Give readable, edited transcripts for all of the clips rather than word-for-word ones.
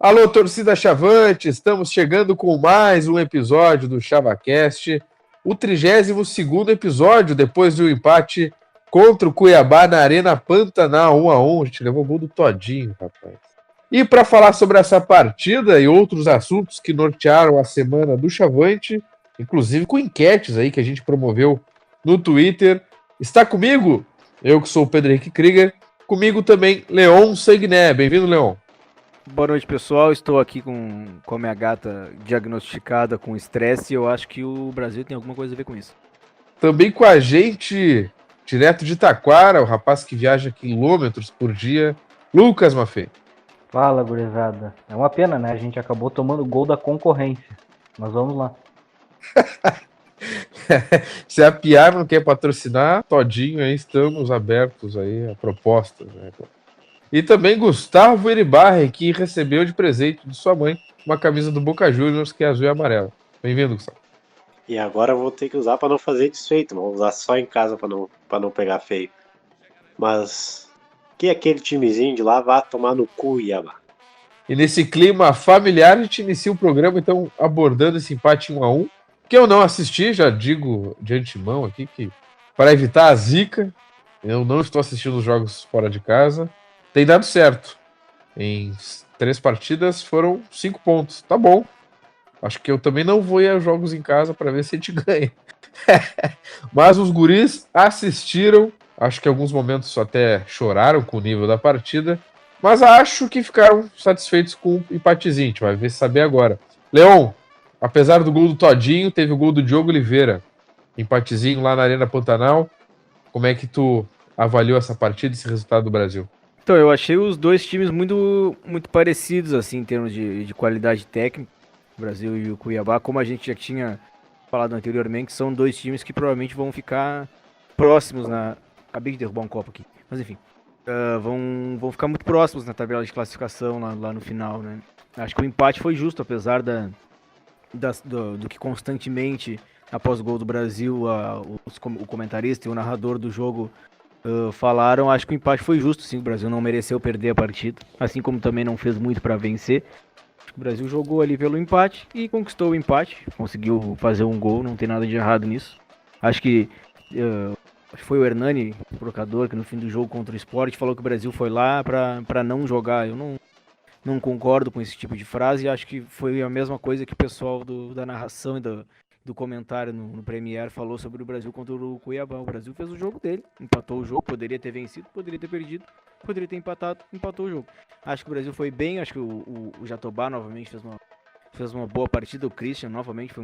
Alô, torcida Chavante, estamos chegando com mais um episódio do ChavaCast, o 32º episódio depois do empate contra o Cuiabá na Arena Pantanal, 1-1. A gente levou o gol do Todinho, rapaz. E para falar sobre essa partida e outros assuntos que nortearam a semana do Chavante, inclusive com enquetes aí que a gente promoveu no Twitter, está comigo, eu que sou o Pedro Henrique Krieger, comigo também Leon Segné. Bem-vindo, Leon. Boa noite, pessoal. Estou aqui com a minha gata diagnosticada com estresse e eu acho que o Brasil tem alguma coisa a ver com isso. Também com a gente, direto de Taquara, o rapaz que viaja quilômetros por dia, Lucas Maffei. Fala, gurizada. É uma pena, né? A gente acabou tomando gol da concorrência. Mas vamos lá. Se a Piar não quer patrocinar, Todinho, aí estamos abertos aí a propostas, né? E também Gustavo Iribarre, que recebeu de presente de sua mãe uma camisa do Boca Juniors, que é azul e amarela. Bem-vindo, Gustavo. E agora eu vou ter que usar para não fazer desfeito, vou usar só em casa para não pegar feio. Mas que aquele timezinho de lá vá tomar no cu, Iaba. E nesse clima familiar, a gente inicia o programa, então, abordando esse empate 1-1, que eu não assisti, já digo de antemão aqui, que para evitar a zica, eu não estou assistindo os jogos fora de casa. Tem dado certo. Em 3 partidas foram 5 pontos. Tá bom. Acho que eu também não vou ir aos jogos em casa para ver se a gente ganha. Mas os guris assistiram. Acho que em alguns momentos até choraram com o nível da partida. Mas acho que ficaram satisfeitos com o empatezinho. A gente vai ver se saber agora. Leon, apesar do gol do Todinho, teve o gol do Diogo Oliveira. Empatezinho lá na Arena Pantanal. Como é que tu avaliou essa partida e esse resultado do Brasil? Então, eu achei os dois times muito parecidos, assim, em termos de qualidade técnica, o Brasil e o Cuiabá. Como a gente já tinha falado anteriormente, são dois times que provavelmente vão ficar próximos na... Acabei de derrubar um copo aqui, mas enfim. Vão ficar muito próximos na tabela de classificação lá no final, né? Acho que o empate foi justo, apesar do que constantemente, após o gol do Brasil, o comentarista e o narrador do jogo falaram. Acho que o empate foi justo, sim. O Brasil não mereceu perder a partida, assim como também não fez muito para vencer. O Brasil jogou ali pelo empate e conquistou o empate, conseguiu fazer um gol, não tem nada de errado nisso. Acho que foi o Hernani, o trocador, que no fim do jogo contra o Sport falou que o Brasil foi lá para não jogar. Eu não concordo com esse tipo de frase, e acho que foi a mesma coisa que o pessoal da narração e do comentário no Premier falou sobre o Brasil contra o Cuiabá. O Brasil fez o jogo dele, empatou o jogo, poderia ter vencido, poderia ter perdido, poderia ter empatado, empatou o jogo. Acho que o Brasil foi bem, acho que o Jatobá novamente fez uma boa partida, o Christian novamente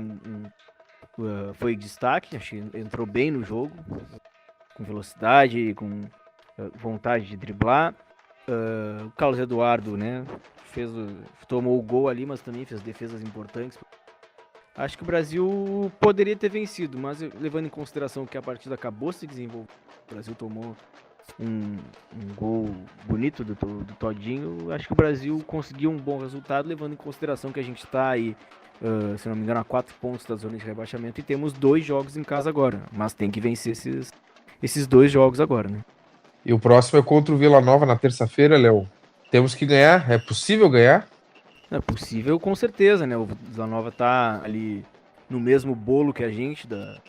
foi destaque, acho que entrou bem no jogo, com velocidade, com vontade de driblar. O Carlos Eduardo, né, tomou o gol ali, mas também fez defesas importantes. Acho que o Brasil poderia ter vencido, mas levando em consideração que a partida acabou se desenvolvendo, o Brasil tomou um gol bonito do Todinho. Acho que o Brasil conseguiu um bom resultado, levando em consideração que a gente está aí, se não me engano, a 4 pontos da zona de rebaixamento e temos 2 jogos em casa agora, mas tem que vencer esses 2 jogos agora, né? E o próximo é contra o Vila Nova na terça-feira, Léo. Temos que ganhar? É possível ganhar? É possível, com certeza, né? O Vila Nova tá ali no mesmo bolo que a gente da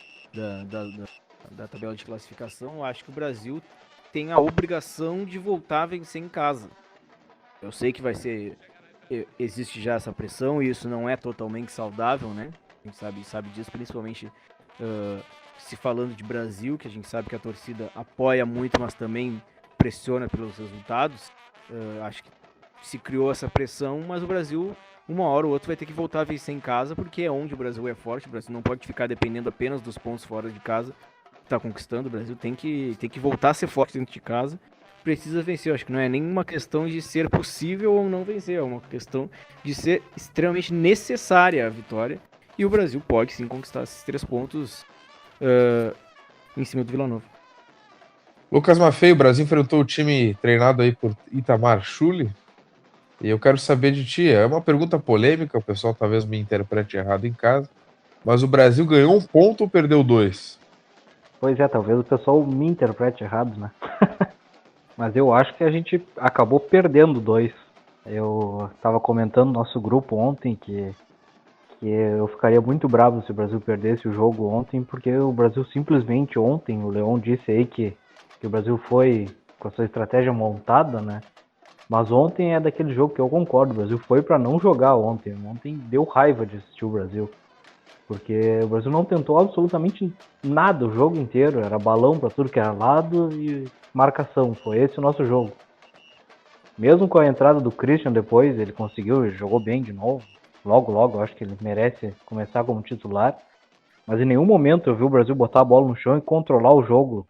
tabela de classificação. Eu acho que o Brasil tem a obrigação de voltar a vencer em casa. Eu sei que existe já essa pressão e isso não é totalmente saudável, né? A gente sabe disso, principalmente se falando de Brasil, que a gente sabe que a torcida apoia muito, mas também pressiona pelos resultados. Acho que se criou essa pressão, mas o Brasil, uma hora ou outra, vai ter que voltar a vencer em casa, porque é onde o Brasil é forte. O Brasil não pode ficar dependendo apenas dos pontos fora de casa que está conquistando. O Brasil tem que voltar a ser forte dentro de casa. Precisa vencer. Eu acho que não é nenhuma questão de ser possível ou não vencer, é uma questão de ser extremamente necessária a vitória. E o Brasil pode sim conquistar esses 3 pontos em cima do Vila Nova. Lucas Maffei, o Brasil enfrentou o time treinado aí por Itamar Schulli. E eu quero saber de ti, é uma pergunta polêmica, o pessoal talvez me interprete errado em casa, mas o Brasil ganhou 1 ponto ou perdeu 2? Pois é, talvez o pessoal me interprete errado, né? Mas eu acho que a gente acabou perdendo 2. Eu estava comentando no nosso grupo ontem que eu ficaria muito bravo se o Brasil perdesse o jogo ontem, porque o Brasil simplesmente ontem, o Leão disse aí que o Brasil foi com a sua estratégia montada, né? Mas ontem é daquele jogo que eu concordo, o Brasil foi para não jogar ontem. Ontem deu raiva de assistir o Brasil, porque o Brasil não tentou absolutamente nada o jogo inteiro, era balão para tudo que era lado e marcação, foi esse o nosso jogo. Mesmo com a entrada do Christian depois, ele conseguiu, jogou bem de novo. Logo, acho que ele merece começar como titular. Mas em nenhum momento eu vi o Brasil botar a bola no chão e controlar o jogo.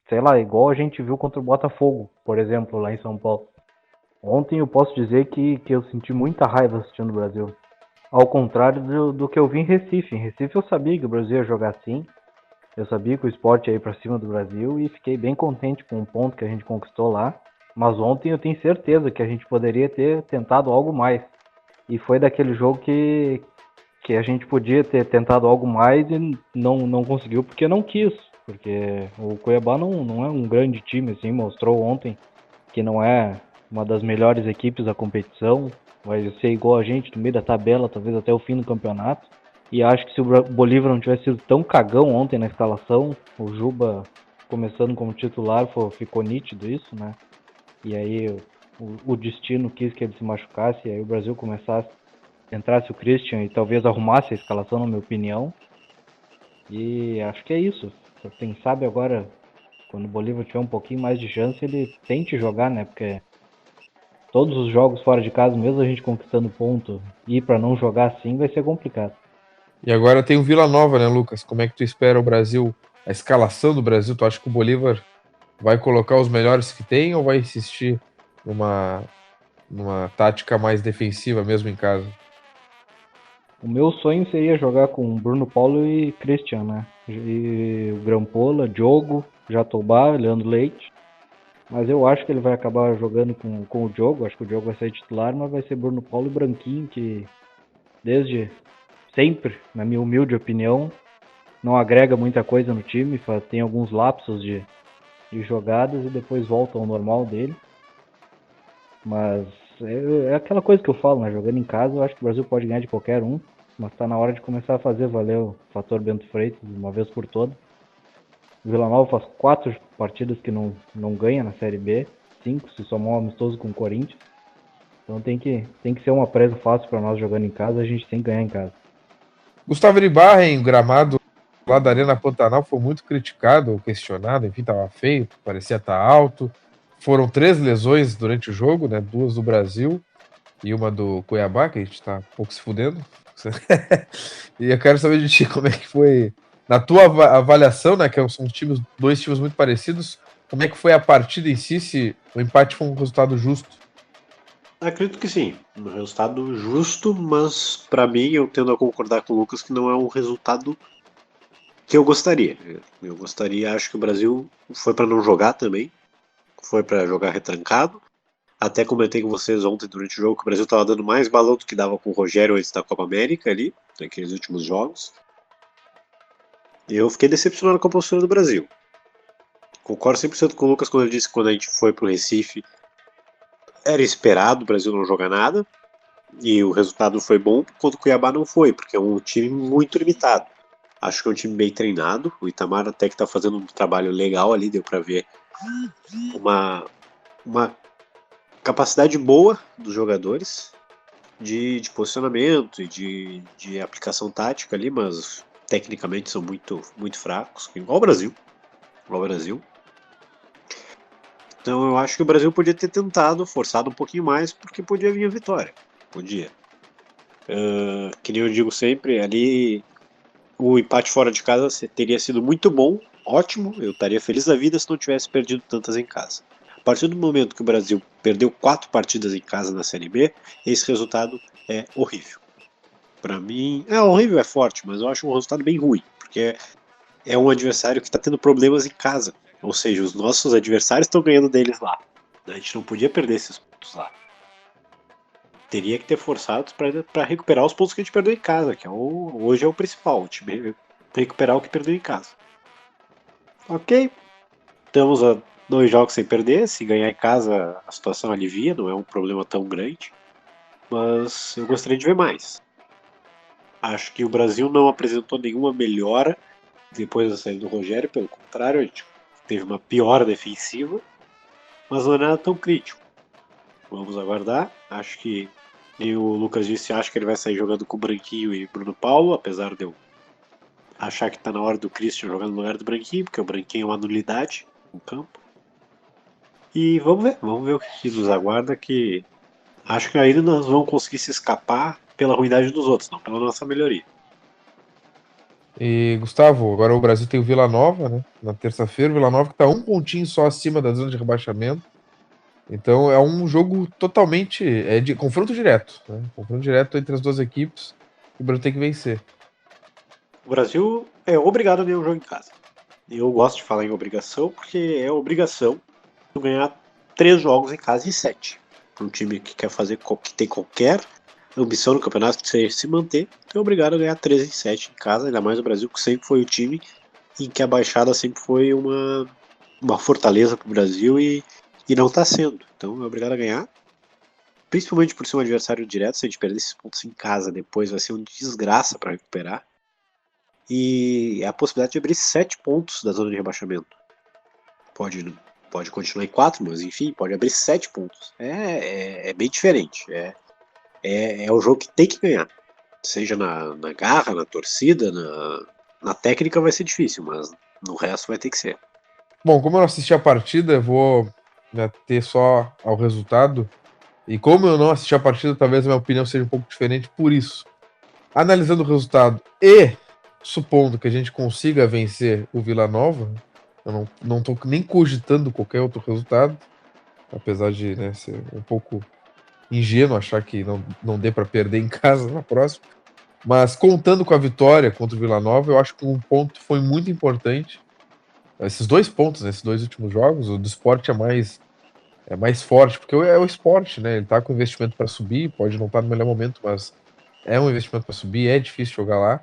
Sei lá, igual a gente viu contra o Botafogo, por exemplo, lá em São Paulo. Ontem eu posso dizer que eu senti muita raiva assistindo o Brasil. Ao contrário do que eu vi em Recife. Em Recife eu sabia que o Brasil ia jogar assim. Eu sabia que o esporte ia ir para cima do Brasil e fiquei bem contente com o ponto que a gente conquistou lá. Mas ontem eu tenho certeza que a gente poderia ter tentado algo mais. E foi daquele jogo que a gente podia ter tentado algo mais e não conseguiu porque não quis. Porque o Cuiabá não é um grande time, assim, mostrou ontem que não é uma das melhores equipes da competição. Vai ser igual a gente no meio da tabela, talvez até o fim do campeonato. E acho que se o Bolívar não tivesse sido tão cagão ontem na escalação, o Juba começando como titular, ficou nítido isso, né? E aí o destino quis que ele se machucasse, e aí o Brasil começasse, entrasse o Christian e talvez arrumasse a escalação, na minha opinião. E acho que é isso. Quem sabe agora, quando o Bolívar tiver um pouquinho mais de chance, ele tente jogar, né? Porque todos os jogos fora de casa, mesmo a gente conquistando ponto, ir para não jogar assim vai ser complicado. E agora tem o Vila Nova, né, Lucas? Como é que tu espera o Brasil, a escalação do Brasil? Tu acha que o Bolívar vai colocar os melhores que tem ou vai insistir numa tática mais defensiva mesmo em casa? O meu sonho seria jogar com Bruno Paulo e Christian, né? E o Grampola, Diogo, Jatobá, Leandro Leite. Mas eu acho que ele vai acabar jogando com o Diogo. Acho que o Diogo vai ser titular, mas vai ser Bruno Paulo e Branquinho, que desde sempre, na minha humilde opinião, não agrega muita coisa no time. Tem alguns lapsos de jogadas e depois volta ao normal dele. Mas é aquela coisa que eu falo, né? Jogando em casa, eu acho que o Brasil pode ganhar de qualquer um. Mas tá na hora de começar a fazer valer o fator Bento Freitas de uma vez por todas. O Vila Nova faz 4 partidas que não ganha na Série B. 5 se somar um amistoso com o Corinthians. Então tem que ser uma presa fácil para nós jogando em casa. A gente tem que ganhar em casa. Gustavo Eribarren, o gramado lá da Arena Pantanal foi muito criticado ou questionado, enfim, tava feio, parecia estar alto. Foram 3 lesões durante o jogo, né? 2 do Brasil e uma do Cuiabá, que a gente tá um pouco se fudendo. E eu quero saber de ti como é que foi, na tua avaliação, né? Que são dois times muito parecidos, como é que foi a partida em si, se o empate foi um resultado justo? Acredito que sim, um resultado justo, mas para mim eu tendo a concordar com o Lucas que não é um resultado que eu gostaria. Eu gostaria, acho que o Brasil foi para não jogar também, foi para jogar retrancado. Até comentei com vocês ontem durante o jogo que o Brasil estava dando mais balão do que dava com o Rogério antes da Copa América ali, naqueles últimos jogos. Eu fiquei decepcionado com a postura do Brasil. Concordo 100% com o Lucas quando ele disse que quando a gente foi pro Recife era esperado o Brasil não jogar nada e o resultado foi bom, enquanto o Cuiabá não foi, porque é um time muito limitado. Acho que é um time bem treinado, o Itamar até que está fazendo um trabalho legal ali, deu para ver uma capacidade boa dos jogadores de posicionamento e de aplicação tática ali, mas tecnicamente são muito, muito fracos, igual o Brasil. Igual o Brasil. Então eu acho que o Brasil podia ter tentado, forçado um pouquinho mais, porque podia vir a vitória. Podia. Que nem eu digo sempre, ali o empate fora de casa teria sido muito bom, ótimo, eu estaria feliz da vida se não tivesse perdido tantas em casa. A partir do momento que o Brasil perdeu 4 partidas em casa na Série B, esse resultado é horrível. Para mim, horrível é forte, mas eu acho um resultado bem ruim, porque é um adversário que está tendo problemas em casa. Ou seja, os nossos adversários estão ganhando deles lá. A gente não podia perder esses pontos lá. Teria que ter forçado para recuperar os pontos que a gente perdeu em casa, que hoje é o principal, o time recuperar o que perdeu em casa. Ok, estamos a 2 jogos sem perder, se ganhar em casa a situação alivia, não é um problema tão grande, mas eu gostaria de ver mais. Acho que o Brasil não apresentou nenhuma melhora depois da saída do Rogério, pelo contrário, a gente teve uma piora defensiva, mas não é nada tão crítico. Vamos aguardar. Acho que, e o Lucas disse, acho que ele vai sair jogando com o Branquinho e Bruno Paulo, apesar de eu achar que tá na hora do Christian jogando no lugar do Branquinho, porque o Branquinho é uma nulidade no campo. E vamos ver o que nos aguarda, que acho que ainda nós vamos conseguir se escapar pela ruindade dos outros, não pela nossa melhoria. E, Gustavo, agora o Brasil tem o Vila Nova, né? Na terça-feira, o Vila Nova que tá um pontinho só acima da zona de rebaixamento. Então é um jogo totalmente de confronto direto, né? Confronto direto entre as duas equipes. E o Brasil tem que vencer. O Brasil é obrigado a ganhar um jogo em casa. Eu gosto de falar em obrigação, porque é obrigação ganhar 3 jogos em casa em 7. Para um time que quer fazer, que tem qualquer ambição no campeonato de se manter, é obrigado a ganhar 3 em 7 em casa, ainda mais o Brasil, que sempre foi o time em que a baixada sempre foi uma fortaleza para o Brasil e não está sendo. Então é obrigado a ganhar, principalmente por ser um adversário direto. Se a gente perder esses pontos em casa depois, vai ser uma desgraça para recuperar. E a possibilidade de abrir 7 pontos da zona de rebaixamento. Pode continuar em 4, mas enfim, pode abrir 7 pontos. É bem diferente. É o jogo que tem que ganhar. Seja na garra, na torcida, na técnica vai ser difícil, mas no resto vai ter que ser. Bom, como eu não assisti a partida, eu vou ter só ao resultado. E como eu não assisti a partida, talvez a minha opinião seja um pouco diferente por isso. Analisando o resultado e supondo que a gente consiga vencer o Vila Nova, eu não tô nem cogitando qualquer outro resultado, apesar de, né, ser um pouco ingênuo achar que não dê para perder em casa na próxima. Mas contando com a vitória contra o Vila Nova, eu acho que um ponto foi muito importante. Esses 2 pontos, nesses 2 últimos jogos, o do Sport é mais forte, porque é o Sport, né? Ele tá com investimento para subir, pode não estar no melhor momento, mas é um investimento para subir, é difícil jogar lá.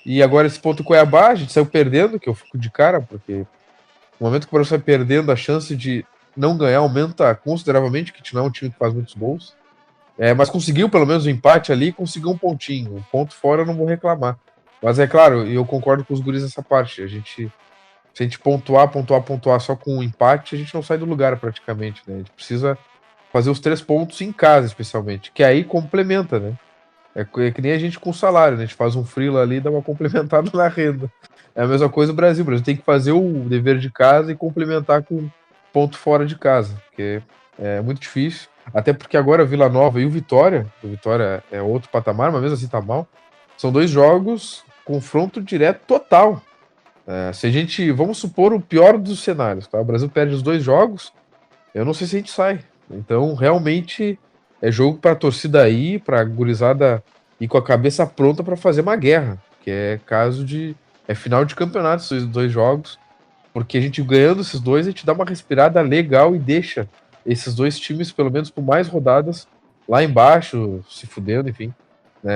E agora esse ponto Cuiabá, a gente saiu perdendo, que eu fico de cara, porque no momento que o Brasil vai perdendo, a chance de não ganhar aumenta consideravelmente, que não é um time que faz muitos gols. Mas conseguiu pelo menos o empate ali, conseguiu um pontinho. Um ponto fora eu não vou reclamar. Mas é claro, eu concordo com os guris nessa parte. Se a gente pontuar só com um empate, a gente não sai do lugar praticamente, né? A gente precisa fazer os 3 pontos em casa, especialmente, que aí complementa, né? É que nem a gente com o salário, né? A gente faz um freela ali e dá uma complementada na renda. É a mesma coisa no Brasil. O Brasil tem que fazer o dever de casa e complementar com ponto fora de casa, porque é muito difícil. Até porque agora Vila Nova e o Vitória é outro patamar, mas mesmo assim tá mal. São 2 jogos, confronto direto total. Se a gente, vamos supor o pior dos cenários, tá? O Brasil perde os 2 jogos, eu não sei se a gente sai. Então, realmente, é jogo para a torcida aí, para a gurizada ir com a cabeça pronta para fazer uma guerra, que é caso de final de campeonato esses 2 jogos, porque a gente ganhando esses 2, a gente dá uma respirada legal e deixa esses 2 times pelo menos por mais rodadas lá embaixo, se fudendo, enfim.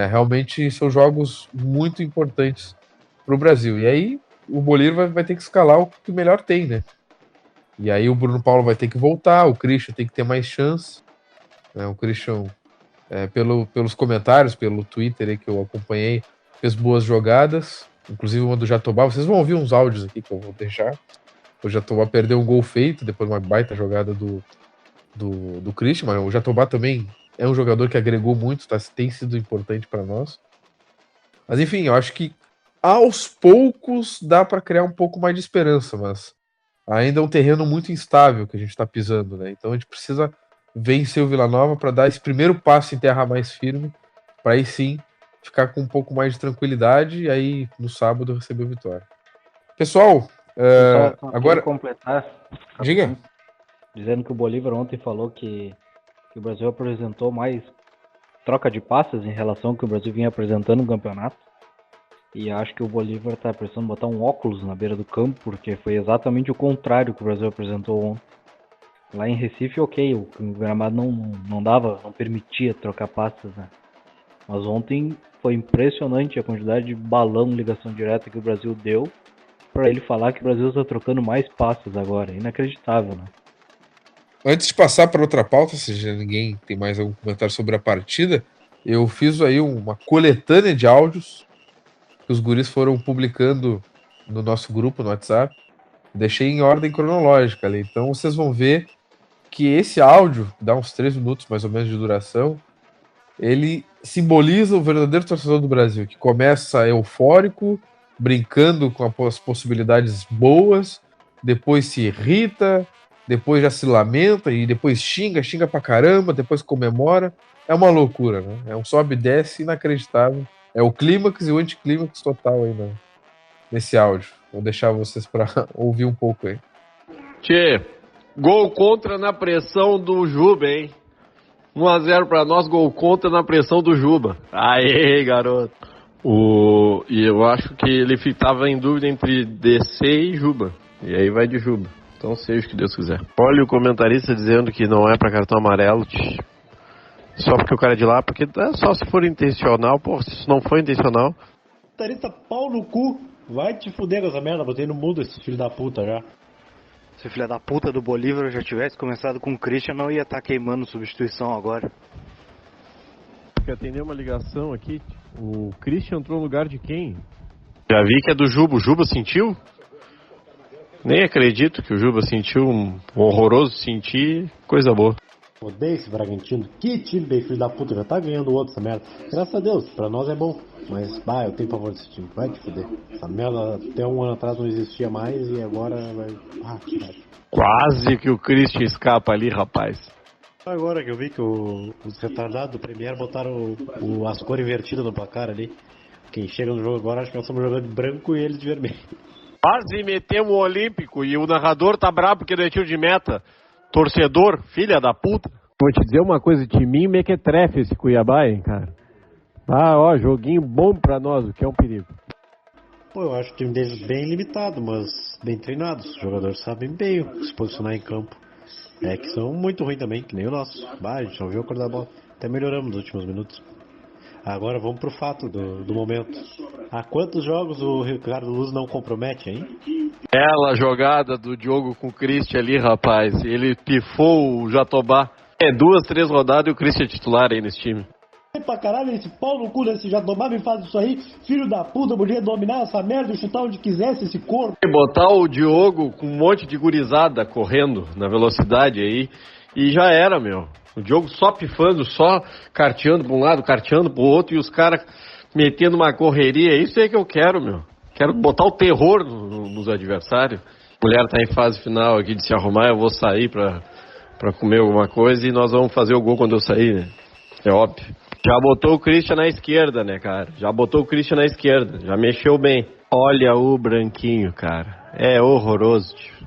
Realmente são jogos muito importantes para o Brasil. E aí o Bolívar vai ter que escalar o que melhor tem, né? E aí o Bruno Paulo vai ter que voltar, o Christian tem que ter mais chance. Né? O Christian, pelos comentários, pelo Twitter aí que eu acompanhei, fez boas jogadas, inclusive uma do Jatobá. Vocês vão ouvir uns áudios aqui que eu vou deixar. O Jatobá perdeu um gol feito, depois de uma baita jogada do Christian, mas o Jatobá também é um jogador que agregou muito, tem sido importante para nós. Mas enfim, eu acho que aos poucos dá para criar um pouco mais de esperança, mas ainda é um terreno muito instável que a gente está pisando, né? Então a gente precisa vencer o Vila Nova para dar esse primeiro passo em terra mais firme, para aí sim ficar com um pouco mais de tranquilidade e aí no sábado receber a vitória. Pessoal, Só agora queria completar, diga. dizendo que o Bolívar ontem falou que o Brasil apresentou mais troca de passes em relação ao que o Brasil vinha apresentando no campeonato. E acho que o Bolívar está precisando botar um óculos na beira do campo, porque foi exatamente o contrário que o Brasil apresentou ontem. Lá em Recife, ok, o gramado não permitia trocar passes, né? Mas ontem foi impressionante a quantidade de balão ligação direta que o Brasil deu. pra ele falar que o Brasil tá trocando mais passes agora. Inacreditável, né? Antes de passar para outra pauta, se já ninguém tem mais algum comentário sobre a partida, eu fiz aí uma coletânea de áudios que os guris foram publicando no nosso grupo no WhatsApp. Deixei em ordem cronológica ali. Então vocês vão ver que esse áudio, dá uns 3 minutos mais ou menos de duração, ele simboliza o verdadeiro torcedor do Brasil, que começa eufórico, brincando com as possibilidades boas, depois se irrita, depois já se lamenta e depois xinga pra caramba, depois comemora. É uma loucura, né? É um sobe e desce inacreditável. É o clímax e o anticlímax total aí nesse áudio. Vou deixar vocês para ouvir um pouco aí. Tchê, gol contra na pressão do Juba, hein? 1-0 pra nós, gol contra na pressão do Juba. Aê, garoto. E eu acho que ele tava em dúvida entre DC e Juba. E aí vai de Juba. Então seja o que Deus quiser. Olha o comentarista dizendo que não é pra cartão amarelo. Só porque o cara é de lá, porque é só se for intencional. Pô, se isso não for intencional. Comentarista pau no cu. Vai te fuder com essa merda, botei no mundo esse filho da puta já. Se o filho da puta do Bolívar já tivesse começado com o Christian, não ia estar queimando substituição agora. Quer atender uma ligação aqui? O Christian entrou no lugar de quem? Já vi que é do Juba. O Juba sentiu? Nem acredito que o Juba sentiu um horroroso sentir. Coisa boa. Odeio esse Bragantino. Que time bem filho da puta, já tá ganhando o outro essa merda. Graças a Deus, pra nós é bom. Mas, eu tenho pavor desse time. Vai te fuder. Essa merda até um ano atrás não existia mais e agora vai... tirar. Quase que o Christian escapa ali, rapaz. Agora que eu vi que os retardados do Premier botaram as cores invertidas no placar ali. Quem chega no jogo agora acho que nós estamos jogando de branco e eles de vermelho. Quase metemos o Olímpico e o narrador tá bravo porque não é tiro de meta. Torcedor, filha da puta. Vou te dizer uma coisa, timinho mequetrefe esse Cuiabá, hein, cara. Joguinho bom pra nós, o que é um perigo. Pô, eu acho o time deles bem limitado, mas bem treinados. Os jogadores sabem bem se posicionar em campo. É que são muito ruins também, que nem o nosso. A gente não viu acordar a bola. Até melhoramos nos últimos minutos. Agora vamos pro fato do momento. Há quantos jogos o Ricardo Luz não compromete, hein? Bela jogada do Diogo com o Christian ali, rapaz. Ele pifou o Jatobá. 2, 3 rodadas e o Christian é titular aí nesse time. Pra caralho, esse pau no cu desse Jatobá me faz isso aí. Filho da puta, podia dominar essa merda e chutar onde quisesse esse corpo. E botar o Diogo com um monte de gurizada correndo na velocidade aí. E já era, meu. O Diogo só pifando, só carteando pra um lado, carteando pro outro. E os caras metendo uma correria. Isso aí que eu quero, meu. Quero botar o terror nos adversários. A mulher tá em fase final aqui de se arrumar. Eu vou sair pra comer alguma coisa. E nós vamos fazer o gol quando eu sair, né? É óbvio. Já botou o Christian na esquerda, né, cara? Já mexeu bem. Olha o branquinho, cara. É horroroso, tio.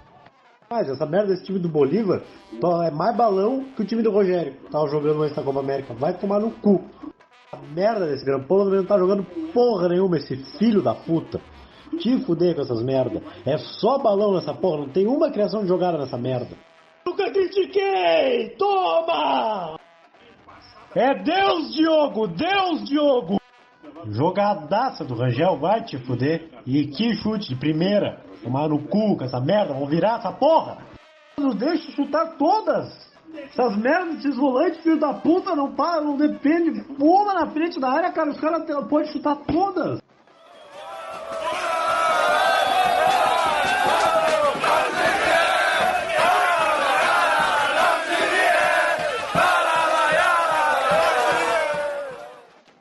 Mas essa merda desse time do Bolívar é mais balão que o time do Rogério. Tava jogando antes da Copa América. Vai tomar no cu. A merda desse Grampolo não tá jogando porra nenhuma, esse filho da puta. Te fuder com essas merda. É só balão nessa porra, não tem uma criação de jogada nessa merda. Nunca critiquei! Toma! É Deus, Diogo! Deus, Diogo! Jogadaça do Rangel, vai te fuder. E que chute de primeira. Tomar no cu com essa merda, vão virar essa porra. Não deixa chutar todas. Essas merdas, esses volantes, filho da puta, não para, não depende. Pula na frente da área, cara, os caras podem chutar todas.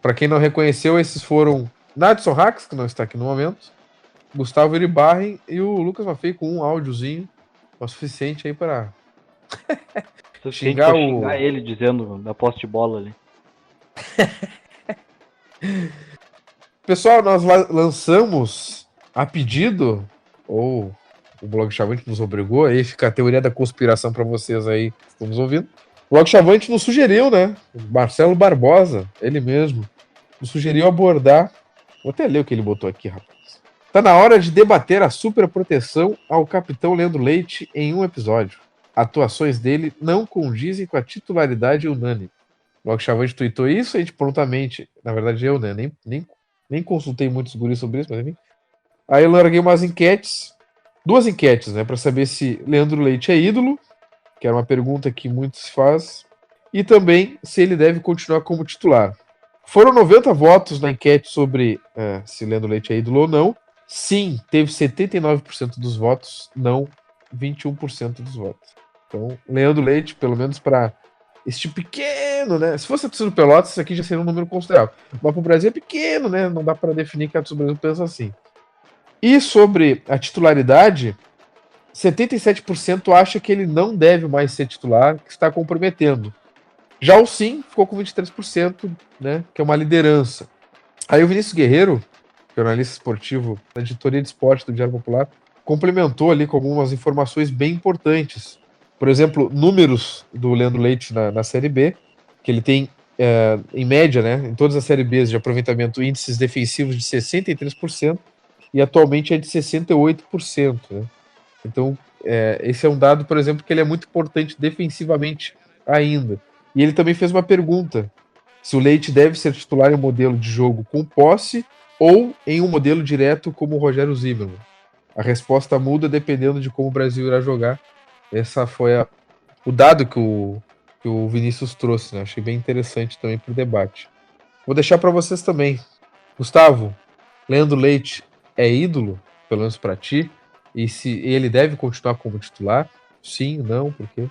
Para quem não reconheceu, esses foram Nadson Rax, que não está aqui no momento, Gustavo Iribarren e o Lucas Maffei com um áudiozinho o suficiente aí para xingar ele dizendo da posse de bola ali. Pessoal, nós lançamos a pedido, ou o Blog Chavante nos obrigou, aí fica a teoria da conspiração para vocês aí que estão nos ouvindo. O Blog Chavante nos sugeriu, né? O Marcelo Barbosa, ele mesmo, nos sugeriu abordar. Vou até ler o que ele botou aqui, rapaz. Tá na hora de debater a superproteção ao capitão Leandro Leite em um episódio. Atuações dele não condizem com a titularidade unânime. Logo Chavante tweetou isso, a gente prontamente, na verdade eu, né, nem consultei muitos guris sobre isso, mas enfim, Aí eu larguei umas enquetes, 2 enquetes, né, para saber se Leandro Leite é ídolo, que era uma pergunta que muitos se faz, e também se ele deve continuar como titular. Foram 90 votos na enquete sobre se Leandro Leite é ídolo ou não. Sim, teve 79% dos votos, não 21% dos votos. Então, Leandro Leite, pelo menos para este pequeno, né? Se fosse a torcida do Pelotas, isso aqui já seria um número considerável. Mas para o Brasil é pequeno, né? Não dá para definir que a torcida do Brasil pensa assim. E sobre a titularidade, 77% acha que ele não deve mais ser titular, que está comprometendo. Já o sim ficou com 23%, né? Que é uma liderança. Aí o Vinícius Guerreiro, jornalista esportivo da editoria de esporte do Diário Popular, complementou ali com algumas informações bem importantes. Por exemplo, números do Leandro Leite na Série B, que ele tem, em média, né, em todas as Série Bs de aproveitamento, índices defensivos de 63% e atualmente é de 68%. Né? Então, esse é um dado, por exemplo, que ele é muito importante defensivamente ainda. E ele também fez uma pergunta: se o Leite deve ser titular em um modelo de jogo com posse ou em um modelo direto como o Rogério Zimmermann. A resposta muda dependendo de como o Brasil irá jogar. Essa foi o dado que o Vinícius trouxe, né? Achei bem interessante também para o debate. Vou deixar para vocês também. Gustavo, Leandro Leite é ídolo, pelo menos para ti? E se ele deve continuar como titular? Sim, não, por quê?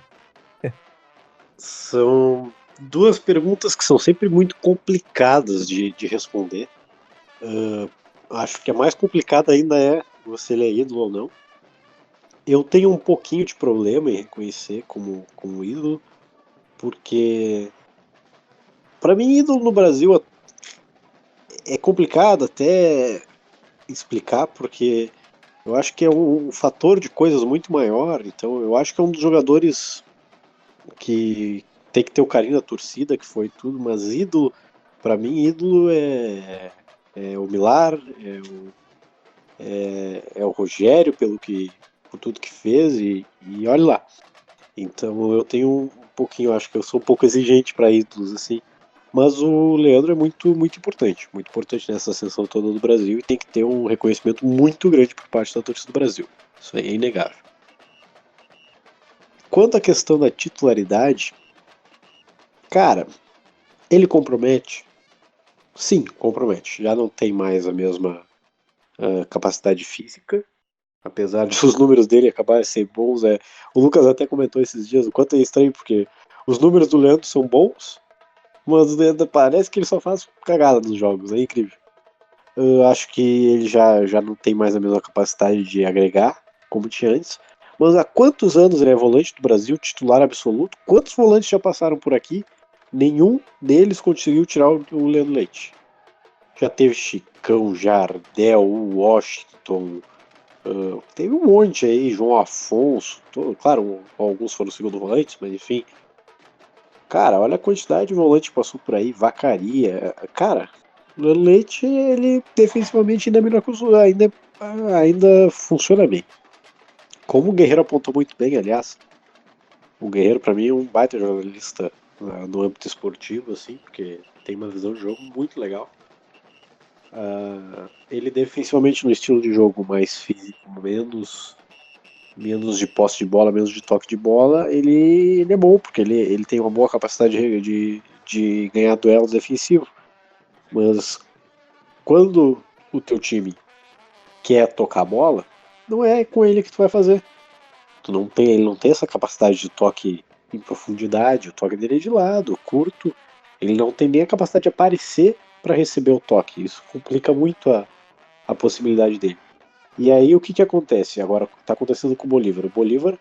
São duas perguntas que são sempre muito complicadas de responder. Acho que a mais complicada ainda é se ele é ídolo ou não. Eu tenho um pouquinho de problema em reconhecer como ídolo, porque para mim ídolo no Brasil é complicado até explicar, porque eu acho que é um fator de coisas muito maior. Então eu acho que é um dos jogadores que tem que ter o carinho da torcida, que foi tudo, mas ídolo, para mim ídolo é o Milar, é o Rogério por tudo que fez e olha lá. Então eu tenho um pouquinho, acho que eu sou um pouco exigente para ídolos assim, mas o Leandro é muito importante nessa ascensão toda do Brasil e tem que ter um reconhecimento muito grande por parte da torcida do Brasil. Isso aí é inegável. Quanto à questão da titularidade, cara, ele compromete? Sim, compromete. Já não tem mais a mesma capacidade física, apesar de os números dele acabarem de ser bons. O Lucas até comentou esses dias o quanto é estranho, porque os números do Leandro são bons, mas parece que ele só faz cagada nos jogos, é incrível. Eu acho que ele já não tem mais a mesma capacidade de agregar, como tinha antes. Mas há quantos anos ele é volante do Brasil, titular absoluto? Quantos volantes já passaram por aqui? Nenhum deles conseguiu tirar o Leandro Leite. Já teve Chicão, Jardel, Washington, teve um monte aí, João Afonso, claro, alguns foram segundo volantes, mas enfim. Cara, olha a quantidade de volante que passou por aí, Vacaria. Cara, o Leandro Leite, ele defensivamente ainda é melhor que os ainda funciona bem. Como o Guerreiro apontou muito bem, aliás, o Guerreiro pra mim é um baita jornalista no âmbito esportivo, assim, porque tem uma visão de jogo muito legal. Ele defensivamente no estilo de jogo mais físico, menos de posse de bola, menos de toque de bola, ele é bom, porque ele tem uma boa capacidade de ganhar duelos defensivos. Mas quando o teu time quer tocar a bola, não é com ele que tu vai fazer. Ele não tem essa capacidade de toque em profundidade, o toque dele é de lado, curto. Ele não tem nem a capacidade de aparecer para receber o toque. Isso complica muito a possibilidade dele. E aí o que acontece? Agora está acontecendo com o Bolívar. O Bolívar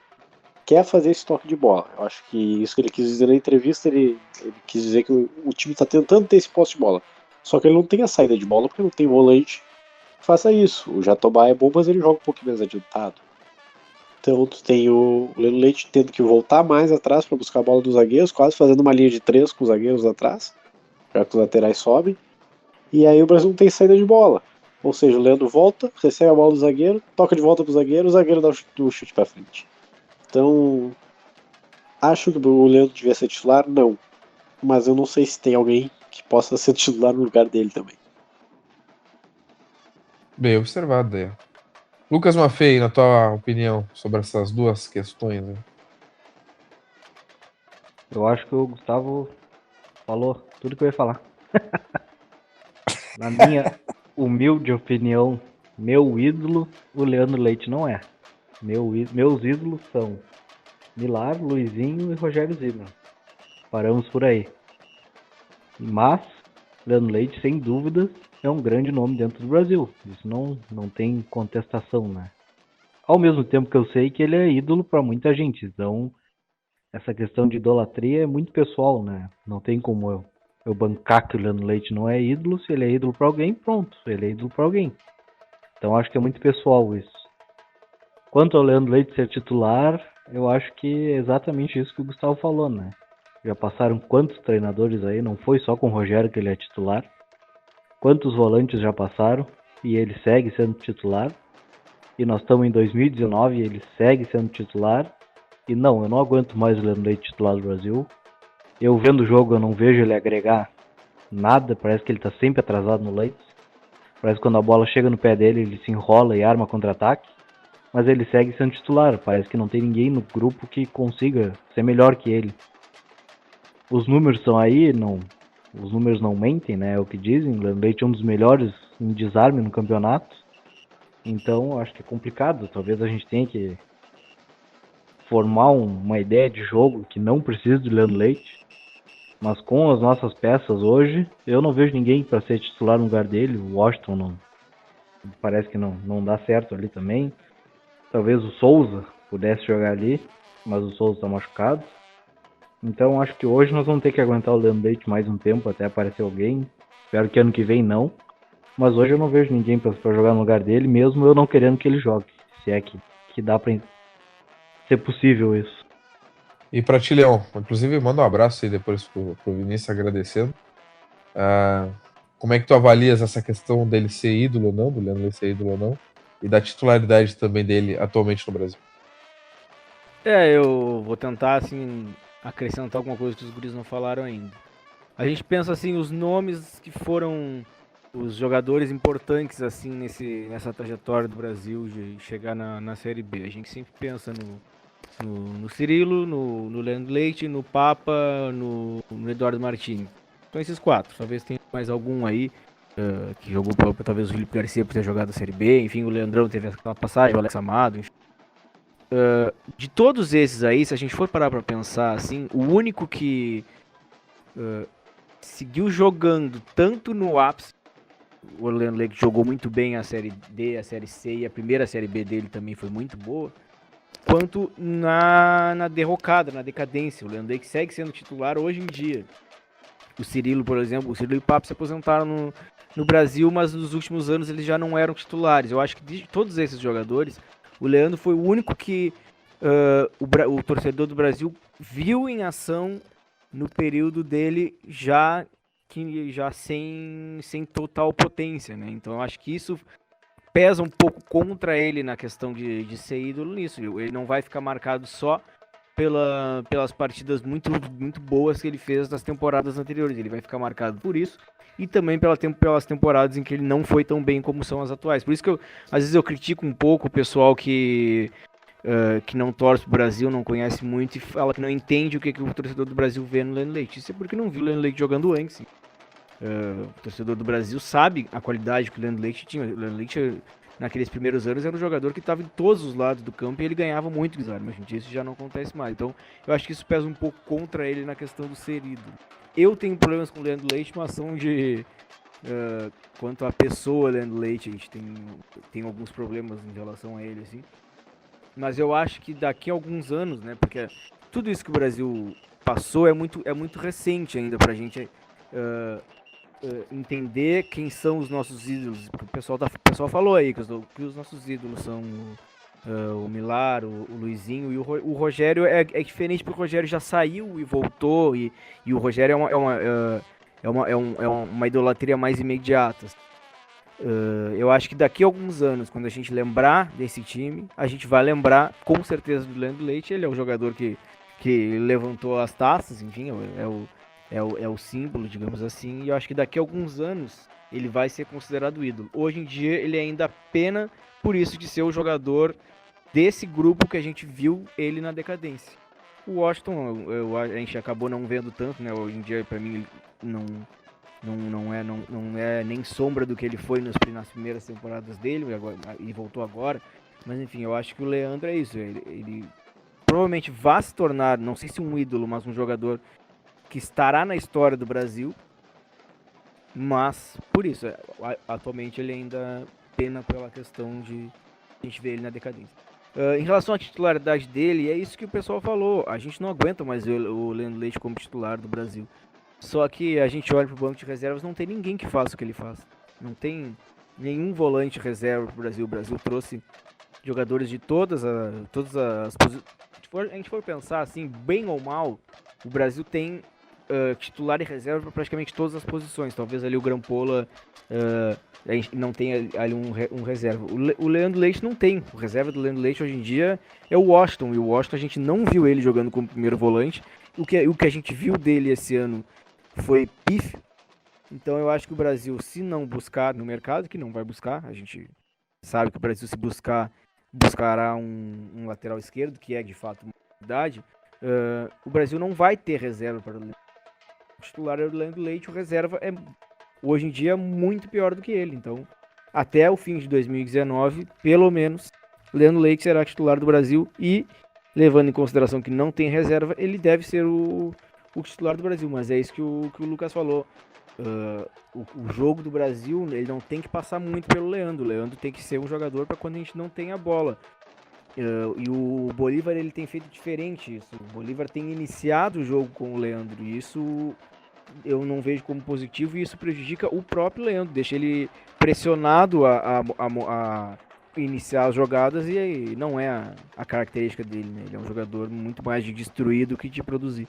quer fazer esse toque de bola. Eu acho que isso que ele quis dizer na entrevista, ele quis dizer que o time está tentando ter esse posse de bola. Só que ele não tem a saída de bola porque não tem volante que faça isso. O Jatobá é bom, mas ele joga um pouquinho mais adiantado. Então tu tem o Leandro Leite tendo que voltar mais atrás para buscar a bola dos zagueiros, quase fazendo uma linha de 3 com os zagueiros atrás, já que os laterais sobem. E aí o Brasil não tem saída de bola. Ou seja, o Leandro volta, recebe a bola do zagueiro, toca de volta pro zagueiro, o zagueiro dá o chute para frente. Então, acho que o Leandro devia ser titular? Não. Mas eu não sei se tem alguém que possa ser titular no lugar dele também. Bem observado aí. Lucas Maffei, na tua opinião sobre essas duas questões, né? Eu acho que o Gustavo falou tudo que eu ia falar. Na minha humilde opinião, meu ídolo, o Leandro Leite não é. Meus ídolos são Milar, Luizinho e Rogério Zimmer. Paramos por aí. Mas, Leandro Leite, sem dúvidas, é um grande nome dentro do Brasil. Isso não tem contestação, né? Ao mesmo tempo que eu sei que ele é ídolo para muita gente. Então, essa questão de idolatria é muito pessoal, né? Não tem como eu bancar que o Leandro Leite não é ídolo. Se ele é ídolo para alguém, pronto. Ele é ídolo para alguém. Então, acho que é muito pessoal isso. Quanto ao Leandro Leite ser titular, eu acho que é exatamente isso que o Gustavo falou, né? Já passaram quantos treinadores aí? Não foi só com o Rogério que ele é titular. Quantos volantes já passaram e ele segue sendo titular? E nós estamos em 2019 e ele segue sendo titular. E não, eu não aguento mais o Leandro Leite titular do Brasil. Eu vendo o jogo, eu não vejo ele agregar nada. Parece que ele está sempre atrasado no Leite. Parece que quando a bola chega no pé dele, ele se enrola e arma contra-ataque. Mas ele segue sendo titular. Parece que não tem ninguém no grupo que consiga ser melhor que ele. Os números estão aí, os números não mentem, né? É o que dizem. O Leandro Leite é um dos melhores em desarme no campeonato. Então, acho que é complicado. Talvez a gente tenha que formar uma ideia de jogo que não precisa de Leandro Leite. Mas com as nossas peças hoje, eu não vejo ninguém para ser titular no lugar dele. O Washington não, parece que não dá certo ali também. Talvez o Souza pudesse jogar ali, mas o Souza está machucado. Então acho que hoje nós vamos ter que aguentar o Leandro Leite mais um tempo até aparecer alguém. Espero que ano que vem não. Mas hoje eu não vejo ninguém para jogar no lugar dele, mesmo eu não querendo que ele jogue. Se é que dá para ser possível isso. E para ti, Leão, inclusive manda um abraço aí depois pro Vinícius agradecendo. Como é que tu avalias essa questão dele ser ídolo ou não, do Leandro Leite ser ídolo ou não, e da titularidade também dele atualmente no Brasil? Eu vou tentar, assim, acrescentar alguma coisa que os guris não falaram ainda. A gente pensa, assim, os nomes que foram os jogadores importantes, assim, nessa trajetória do Brasil de chegar na Série B. A gente sempre pensa no Cirilo, no Leandro Leite, no Papa, no Eduardo Martins. Então esses quatro. Talvez tenha mais algum aí que jogou, talvez o Felipe Garcia por ter jogado a Série B. Enfim, o Leandrão teve aquela passagem, o Alex Amado, enfim. De todos esses aí, se a gente for parar pra pensar, assim, o único que seguiu jogando tanto no ápice, o Leandro Leite jogou muito bem a Série D, a Série C e a primeira Série B dele também foi muito boa, quanto na derrocada, na decadência. O Leandro Leite segue sendo titular hoje em dia. O Cirilo, por exemplo, o Cirilo e o Papo se aposentaram no Brasil, mas nos últimos anos eles já não eram titulares. Eu acho que de todos esses jogadores, o Leandro foi o único que o torcedor do Brasil viu em ação no período dele já sem total potência, né? Então eu acho que isso pesa um pouco contra ele na questão de ser ídolo nisso. Ele não vai ficar marcado só pelas partidas muito, muito boas que ele fez nas temporadas anteriores. Ele vai ficar marcado por isso e também pelas temporadas em que ele não foi tão bem como são as atuais. Por isso que às vezes eu critico um pouco o pessoal que não torce pro Brasil, não conhece muito e fala que não entende o que o torcedor do Brasil vê no Leandro Leite. Isso é porque não viu o Leandro Leite jogando antes. O torcedor do Brasil sabe a qualidade que o Leandro Leite tinha. O Leandro Leite, naqueles primeiros anos, era um jogador que estava em todos os lados do campo e ele ganhava muito desarme. Hoje em dia isso já não acontece mais. Então eu acho que isso pesa um pouco contra ele na questão do ser ídolo. Eu tenho problemas com o Leandro Leite, mas são de... quanto à pessoa Leandro Leite, a gente tem alguns problemas em relação a ele, assim. Mas eu acho que daqui a alguns anos, né, porque tudo isso que o Brasil passou é muito recente ainda pra gente entender quem são os nossos ídolos. O pessoal falou aí que os nossos ídolos são o Milar, o Luizinho e o Rogério. É diferente porque o Rogério já saiu e voltou, e o Rogério é uma idolatria mais imediata. Eu acho que daqui a alguns anos, quando a gente lembrar desse time, a gente vai lembrar com certeza do Leandro Leite. Ele é o jogador que levantou as taças, enfim, é o símbolo, digamos assim, e eu acho que daqui a alguns anos ele vai ser considerado ídolo. Hoje em dia ele ainda pena por isso de ser o jogador desse grupo que a gente viu ele na decadência. O Washington, a gente acabou não vendo tanto, né? Hoje em dia, pra mim, ele não é nem sombra do que ele foi nas primeiras temporadas dele e voltou agora. Mas enfim, eu acho que o Leandro é isso. Ele provavelmente vai se tornar, não sei se um ídolo, mas um jogador que estará na história do Brasil. Mas, por isso, atualmente ele ainda pena pela questão de a gente ver ele na decadência. Em relação à titularidade dele, é isso que o pessoal falou. A gente não aguenta mais ver o Leandro Leite como titular do Brasil. Só que a gente olha pro banco de reservas, não tem ninguém que faça o que ele faz. Não tem nenhum volante reserva pro Brasil. O Brasil trouxe jogadores de todas as posições. Se a gente for pensar assim, bem ou mal, o Brasil tem titular e reserva para praticamente todas as posições. Talvez ali o Grampola a gente não tenha ali um reserva. O Leandro Leite não tem. O reserva do Leandro Leite hoje em dia é o Washington. E o Washington a gente não viu ele jogando como primeiro volante. O que a gente viu dele esse ano foi pífio. Então eu acho que o Brasil, se não buscar no mercado, que não vai buscar, a gente sabe que o Brasil, se buscará um lateral esquerdo, que é de fato uma novidade, o Brasil não vai ter reserva para o Leandro. O titular é o Leandro Leite, o reserva é hoje em dia muito pior do que ele. Então, até o fim de 2019, pelo menos, Leandro Leite será titular do Brasil e, levando em consideração que não tem reserva, ele deve ser o titular do Brasil. Mas é isso que o Lucas falou. O jogo do Brasil, ele não tem que passar muito pelo Leandro. O Leandro tem que ser um jogador para quando a gente não tem a bola. E o Bolívar, ele tem feito diferente isso. O Bolívar tem iniciado o jogo com o Leandro, e isso eu não vejo como positivo, e isso prejudica o próprio Leandro, deixa ele pressionado a iniciar as jogadas, e aí não é a característica dele, né? Ele é um jogador muito mais de destruir do que de produzir.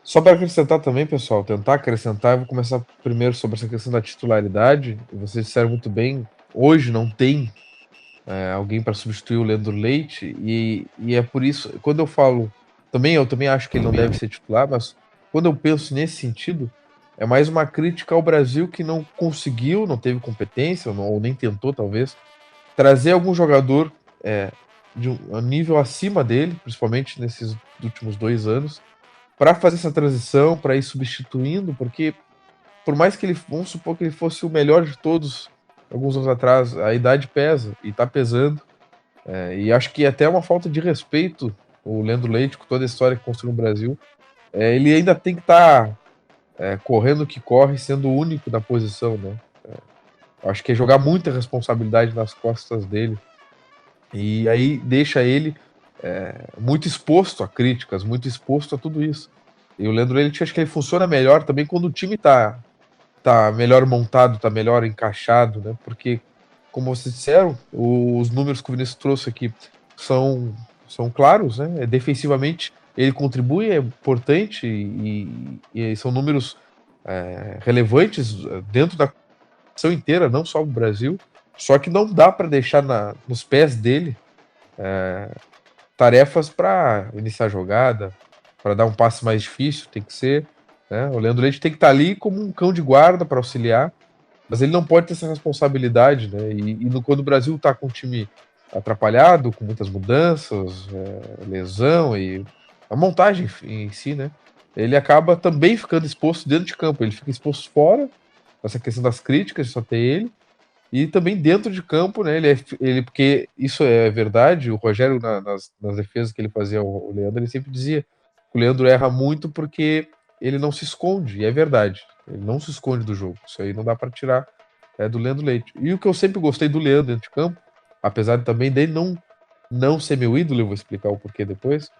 Só para acrescentar também, pessoal, tentar acrescentar, eu vou começar primeiro sobre essa questão da titularidade. Vocês disseram muito bem, hoje não tem alguém para substituir o Leandro Leite, e é por isso, quando eu falo, eu também acho que ele não deve ser titular, mas quando eu penso nesse sentido, é mais uma crítica ao Brasil que não conseguiu, não teve competência, ou nem tentou talvez, trazer algum jogador de um nível acima dele, principalmente nesses últimos 2 anos, para fazer essa transição, para ir substituindo, porque por mais que vamos supor que ele fosse o melhor de todos alguns anos atrás, a idade pesa, e tá pesando, e acho que até é uma falta de respeito o Leandro Leite, com toda a história que construiu no Brasil, ele ainda tem que estar correndo o que corre, sendo o único da posição, né? Acho que é jogar muita responsabilidade nas costas dele, e aí deixa ele muito exposto a críticas, muito exposto a tudo isso. E o Leandro Leite, acho que ele funciona melhor também quando o time tá melhor montado, tá melhor encaixado, né? Porque, como vocês disseram, os números que o Vinícius trouxe aqui são claros, né? Defensivamente ele contribui, é importante, e são números relevantes dentro da competição inteira, não só do Brasil. Só que não dá para deixar nos pés dele tarefas para iniciar a jogada, para dar um passe mais difícil, tem que ser. O Leandro Leite tem que estar ali como um cão de guarda para auxiliar, mas ele não pode ter essa responsabilidade, né? Quando o Brasil está com o time atrapalhado, com muitas mudanças, lesão e a montagem em si, né? Ele acaba também ficando exposto dentro de campo, ele fica exposto fora, essa questão das críticas, só ter ele, e também dentro de campo, né? Ele porque isso é verdade, o Rogério, nas defesas que ele fazia ao Leandro, ele sempre dizia que o Leandro erra muito porque ele não se esconde, e é verdade. Ele não se esconde do jogo. Isso aí não dá para tirar do Leandro Leite. E o que eu sempre gostei do Leandro dentro de campo, apesar também dele não ser meu ídolo, eu vou explicar o porquê depois,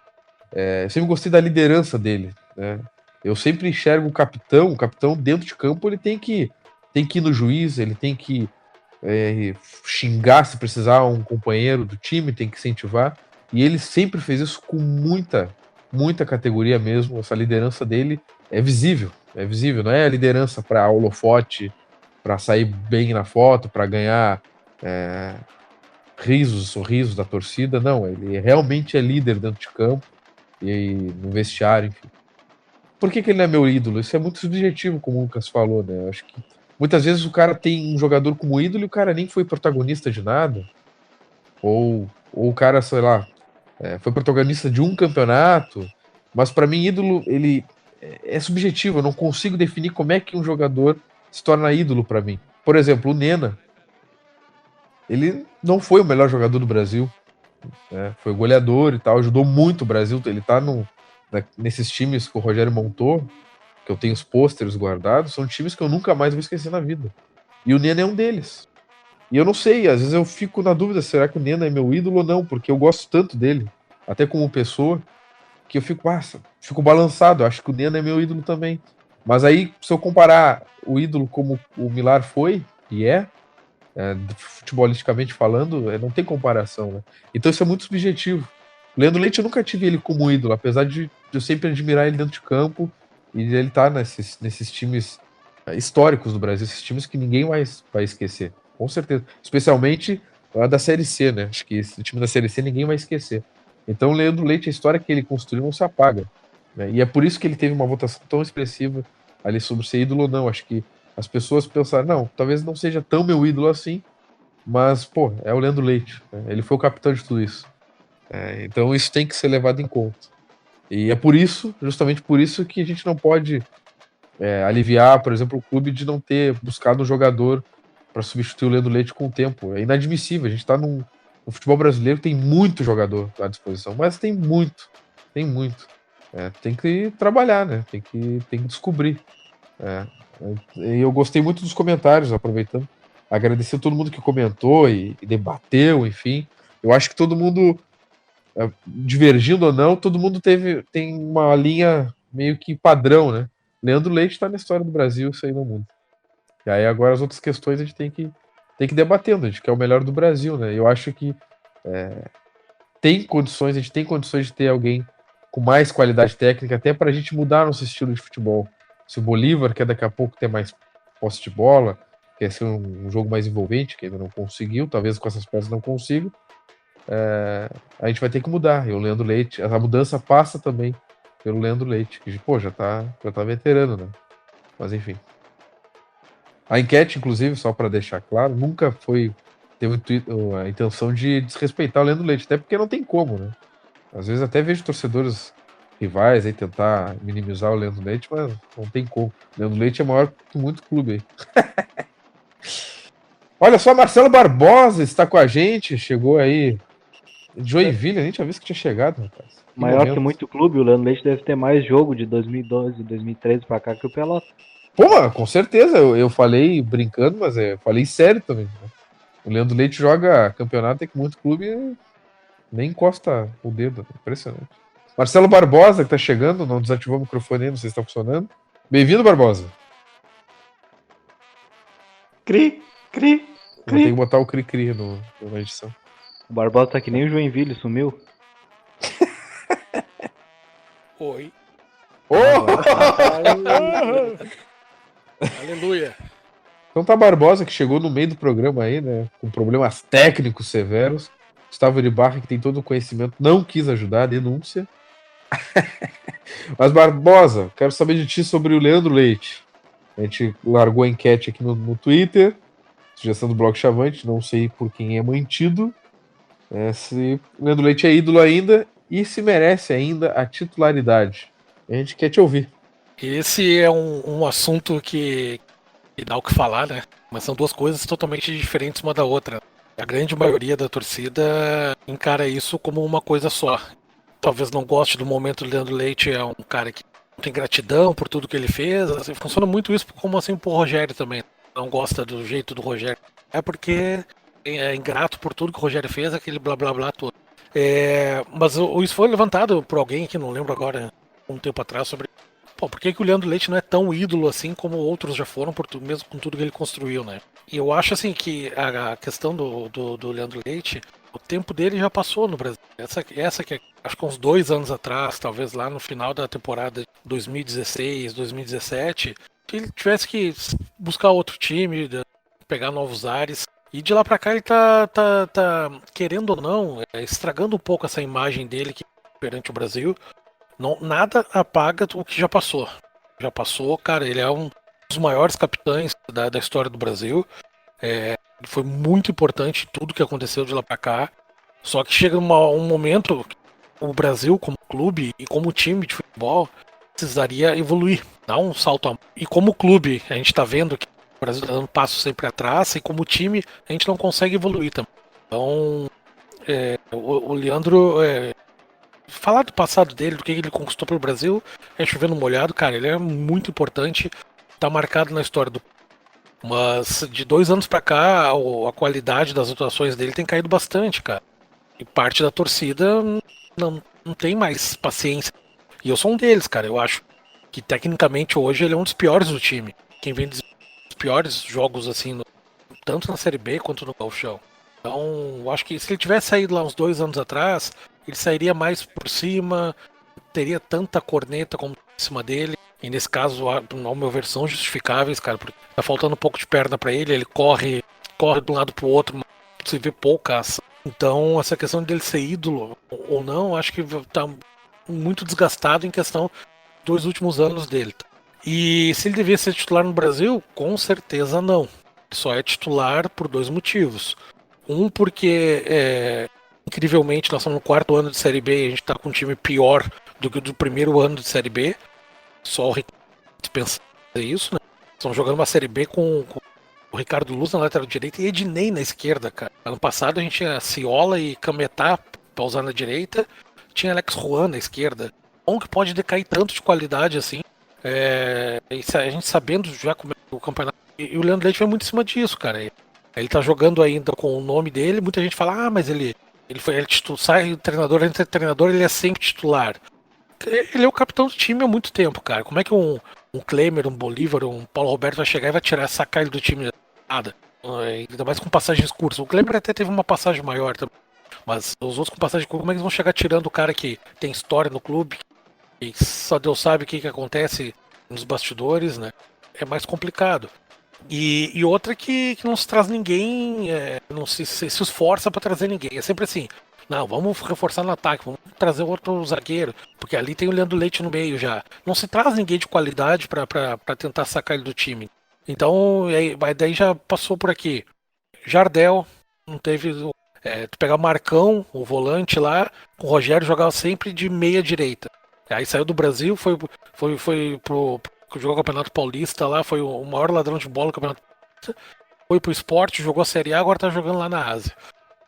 eu sempre gostei da liderança dele, né? Eu sempre enxergo o capitão dentro de campo, ele tem que ir no juiz, ele tem que xingar se precisar um companheiro do time, tem que incentivar, e ele sempre fez isso com muita categoria mesmo. Essa liderança dele é visível, não é a liderança para holofote, para sair bem na foto, para ganhar sorrisos da torcida, não, ele realmente é líder dentro de campo e no vestiário, enfim. por que ele não é meu ídolo? Isso é muito subjetivo, como o Lucas falou, né? Eu acho que muitas vezes o cara tem um jogador como ídolo e o cara nem foi protagonista de nada. Ou o cara, sei lá, foi protagonista de um campeonato. Mas para mim, ídolo, ele é subjetivo. Eu não consigo definir como é que um jogador se torna ídolo para mim. Por exemplo, o Nena. Ele não foi o melhor jogador do Brasil. Né? Foi goleador e tal, ajudou muito o Brasil. Ele tá nesses times que o Rogério montou, que eu tenho os pôsteres guardados, são times que eu nunca mais vou esquecer na vida. E o Nena é um deles. E eu não sei, às vezes eu fico na dúvida, será que o Nena é meu ídolo ou não? Porque eu gosto tanto dele, até como pessoa, que eu fico balançado. Eu acho que o Nena é meu ídolo também. Mas aí, se eu comparar o ídolo como o Milar foi, e futebolisticamente falando, não tem comparação, né? Então isso é muito subjetivo. O Leandro Leite, eu nunca tive ele como ídolo, apesar de eu sempre admirar ele dentro de campo e ele tá nesses times históricos do Brasil, esses times que ninguém mais vai esquecer, com certeza. Especialmente lá da Série C, né? Acho que esse time da Série C ninguém vai esquecer. Então o Leandro Leite, a história que ele construiu não se apaga. Né? E é por isso que ele teve uma votação tão expressiva ali sobre ser ídolo ou não. Acho que as pessoas pensaram, não, talvez não seja tão meu ídolo assim, mas, pô, é o Leandro Leite. Né? Ele foi o capitão de tudo isso. Então isso tem que ser levado em conta. E é por isso, justamente por isso, que a gente não pode aliviar, por exemplo, o clube de não ter buscado um jogador para substituir o Leandro Leite com o tempo. É inadmissível. A gente está no futebol brasileiro, tem muito jogador à disposição, mas tem muito. Tem que trabalhar, né? Tem que descobrir. E eu gostei muito dos comentários, aproveitando. Agradecer a todo mundo que comentou e debateu, enfim. Eu acho que todo mundo, divergindo ou não, todo mundo tem uma linha meio que padrão, né? Leandro Leite está na história do Brasil, isso aí no mundo. E aí agora as outras questões a gente tem que debatendo, a gente quer o melhor do Brasil, né? Eu acho que a gente tem condições de ter alguém com mais qualidade técnica, até para a gente mudar nosso estilo de futebol. Se o Bolívar quer daqui a pouco ter mais posse de bola, quer ser um jogo mais envolvente, que ainda não conseguiu, talvez com essas peças não consiga, a gente vai ter que mudar. E o Leandro Leite, a mudança passa também pelo Leandro Leite, que, pô, já tá veterano, né? Mas enfim. A enquete, inclusive, só para deixar claro, nunca teve a intenção de desrespeitar o Leandro Leite, até porque não tem como, né? Às vezes até vejo torcedores rivais aí tentar minimizar o Leandro Leite, mas não tem como. O Leandro Leite é maior que muito clube aí. Olha só, Marcelo Barbosa está com a gente, chegou aí de Joinville, a gente já viu que tinha chegado, rapaz. Maior que muito clube, o Leandro Leite deve ter mais jogo de 2012, 2013 pra cá que o Pelota. Pô, com certeza, eu falei brincando, mas falei sério também. Né? O Leandro Leite joga campeonato com muito clube e nem encosta o dedo, impressionante. Marcelo Barbosa, que tá chegando, não desativou o microfone aí, não sei se tá funcionando. Bem-vindo, Barbosa. Cri. Vou ter que botar o cri-cri na edição. O Barbosa tá que nem o Joinville, sumiu. Oi. Oh! Aleluia. Então tá Barbosa, que chegou no meio do programa aí, né? Com problemas técnicos severos. Gustavo de Barra, que tem todo o conhecimento, não quis ajudar, denúncia. Mas Barbosa, quero saber de ti sobre o Leandro Leite. A gente largou a enquete aqui no Twitter. Sugestão do Bloco Chavante, não sei por quem é mantido. Se o Leandro Leite é ídolo ainda e se merece ainda a titularidade. A gente quer te ouvir. Esse é um assunto que dá o que falar, né? Mas são duas coisas totalmente diferentes uma da outra. A grande maioria da torcida encara isso como uma coisa só. Talvez não goste do momento do Leandro Leite, é um cara que tem gratidão por tudo que ele fez. Assim, funciona muito isso como assim pro Rogério também. Não gosta do jeito do Rogério. É porque é ingrato por tudo que o Rogério fez, aquele blá blá blá todo. Mas isso foi levantado por alguém que não lembro agora, um tempo atrás, sobre por que o Leandro Leite não é tão ídolo assim como outros já foram, mesmo com tudo que ele construiu, né? E eu acho assim que a questão do Leandro Leite, o tempo dele já passou no Brasil. Essa que acho que uns 2 anos atrás, talvez lá no final da temporada 2016, 2017, que ele tivesse que buscar outro time, pegar novos ares. E de lá pra cá ele tá querendo ou não, estragando um pouco essa imagem dele perante o Brasil. nada apaga o que já passou. Já passou, cara, ele é um dos maiores capitães da história do Brasil. Ele foi muito importante em tudo que aconteceu de lá pra cá. Só que chega um momento que o Brasil, como clube e como time de futebol, precisaria evoluir, dar um salto. E como clube, a gente tá vendo que o Brasil tá dando passo sempre atrás, e como time, a gente não consegue evoluir também. Então, o Leandro, falar do passado dele, do que ele conquistou pelo Brasil, é chovendo molhado, cara, ele é muito importante, tá marcado na história do. Mas de 2 anos pra cá, a qualidade das atuações dele tem caído bastante, cara. E parte da torcida não tem mais paciência. E eu sou um deles, cara. Eu acho que tecnicamente hoje ele é um dos piores do time. Quem vem dos piores jogos, assim, tanto na Série B quanto no Gauchão. Então, eu acho que se ele tivesse saído lá uns 2 anos atrás, ele sairia mais por cima, teria tanta corneta como em cima dele. E nesse caso, ao meu ver, são justificáveis, cara, porque tá faltando um pouco de perna pra ele corre de um lado pro outro, mas você vê pouca ação. Então, essa questão dele ser ídolo ou não, acho que tá muito desgastado em questão dos últimos anos dele. E se ele devia ser titular no Brasil, com certeza não. Ele só é titular por 2 motivos. Um, porque incrivelmente nós estamos no 4º ano de Série B e a gente está com um time pior do que o do primeiro ano de Série B. Só o Ricardo pensa isso, né? Estão jogando uma Série B com o Ricardo Luz na lateral direita e Ednei na esquerda, cara. Ano passado a gente tinha Ciola e Cametá pra usar na direita, tinha Alex Juan na esquerda. Como que pode decair tanto de qualidade assim? A gente sabendo já como é o campeonato. E o Leandro Leite vai muito em cima disso, cara. Ele tá jogando ainda com o nome dele, muita gente fala, mas ele sai treinador, entra treinador, ele é sempre titular. Ele é o capitão do time há muito tempo, cara. Como é que um Klemer, um Bolívar, um Paulo Roberto vai chegar e vai sacar ele do time? Nada. Ainda mais com passagens curtas. O Klemer até teve uma passagem maior também. Mas os outros com passagem curta, como é que eles vão chegar tirando o cara que tem história no clube? E só Deus sabe o que acontece nos bastidores, né? É mais complicado. E outra que não se traz ninguém, não se esforça pra trazer ninguém. É sempre assim. Não, vamos reforçar no ataque, vamos trazer outro zagueiro, porque ali tem o Leandro Leite no meio já. Não se traz ninguém de qualidade pra tentar sacar ele do time. Então, daí já passou por aqui. Jardel, não teve. Tu pegar o Marcão, o volante lá, o Rogério jogava sempre de meia direita. Aí saiu do Brasil, foi pro jogou o Campeonato Paulista lá, foi o maior ladrão de bola do Campeonato Paulista. Foi pro esporte, jogou a Série A, agora tá jogando lá na Ásia.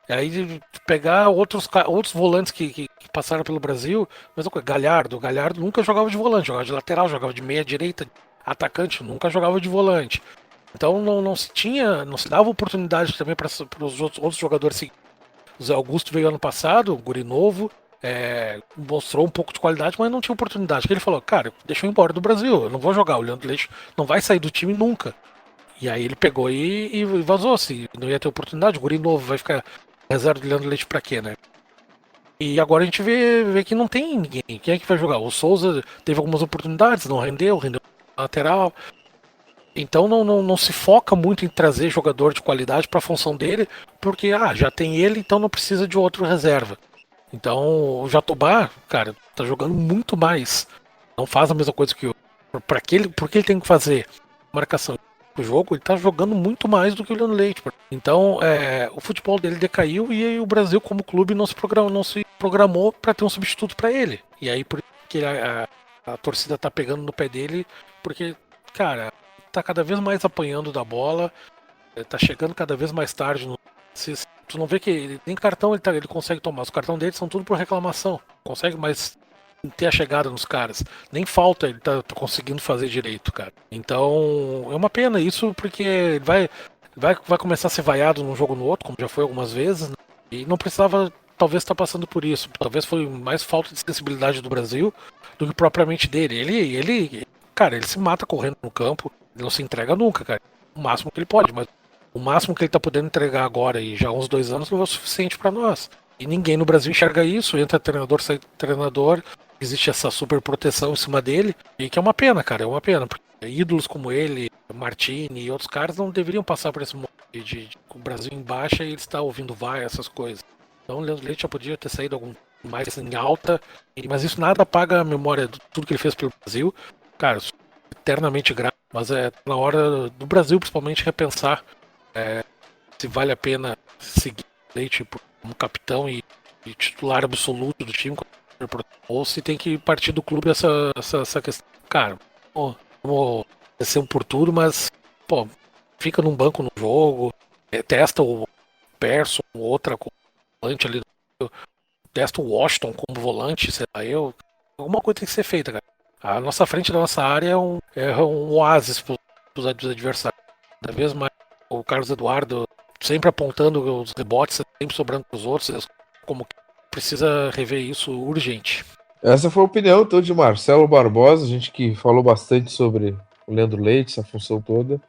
E aí pegar outros volantes que passaram pelo Brasil, mesma coisa, Galhardo nunca jogava de volante, jogava de lateral, jogava de meia direita, atacante, nunca jogava de volante. Então não se dava oportunidade também para os outros jogadores seguirem. O Zé Augusto veio ano passado, um guri novo, mostrou um pouco de qualidade, mas não tinha oportunidade. Ele falou, cara, deixa eu ir embora do Brasil, eu não vou jogar, o Leandro Leite não vai sair do time nunca. E aí ele pegou e vazou, assim, não ia ter oportunidade, o guri novo vai ficar reserva do Leandro Leite pra quê, né? E agora a gente vê que não tem ninguém. Quem é que vai jogar? O Souza teve algumas oportunidades, não rendeu lateral. Então não se foca muito em trazer jogador de qualidade para a função dele, porque já tem ele, então não precisa de outro reserva. Então o Jatobá, cara, tá jogando muito mais. Não faz a mesma coisa que o. Porque ele tem que fazer marcação o jogo, ele tá jogando muito mais do que o Leandro Leite. Então, o futebol dele decaiu e o Brasil, como clube, não se programou para ter um substituto para ele. E aí, por que a torcida tá pegando no pé dele, porque, cara, tá cada vez mais apanhando da bola, tá chegando cada vez mais tarde. Tu não vê que ele tem cartão, ele consegue tomar. Os cartões dele são tudo por reclamação. Consegue mais ter a chegada nos caras. Nem falta ele tá conseguindo fazer direito, cara. Então, é uma pena isso, porque vai começar a ser vaiado num jogo no outro, como já foi algumas vezes, né? E não precisava, talvez, estar passando por isso. Talvez foi mais falta de sensibilidade do Brasil do que propriamente dele. Ele se mata correndo no campo, ele não se entrega nunca, cara. O máximo que ele pode, mas o máximo que ele tá podendo entregar agora, e já há uns 2 anos, não é o suficiente para nós. E ninguém no Brasil enxerga isso, entra treinador, sai treinador, existe essa super proteção em cima dele, e que é uma pena, cara, é uma pena, porque ídolos como ele, Martini e outros caras não deveriam passar por esse momento de o Brasil em baixa e ele está ouvindo vai, essas coisas. Então o Leandro Leite já podia ter saído mais em alta, mas isso nada apaga a memória de tudo que ele fez pelo Brasil. Cara, eu sou eternamente grato, mas é na hora do Brasil, principalmente, repensar se vale a pena seguir ele, tipo, como capitão e titular absoluto do time, ou se tem que partir do clube essa questão. Cara, vamos descer um por tudo, mas, pô, fica num banco no jogo, testa o Persson, outra com volante ali, testa o Washington como volante, sei lá, alguma coisa tem que ser feita, cara. A nossa frente da nossa área é um oásis pros adversários. Da vez mais, o Carlos Eduardo sempre apontando os rebotes, sempre sobrando pros outros, como que precisa rever isso urgente. Essa foi a opinião então de Marcelo Barbosa, a gente que falou bastante sobre o Leandro Leite, essa função toda.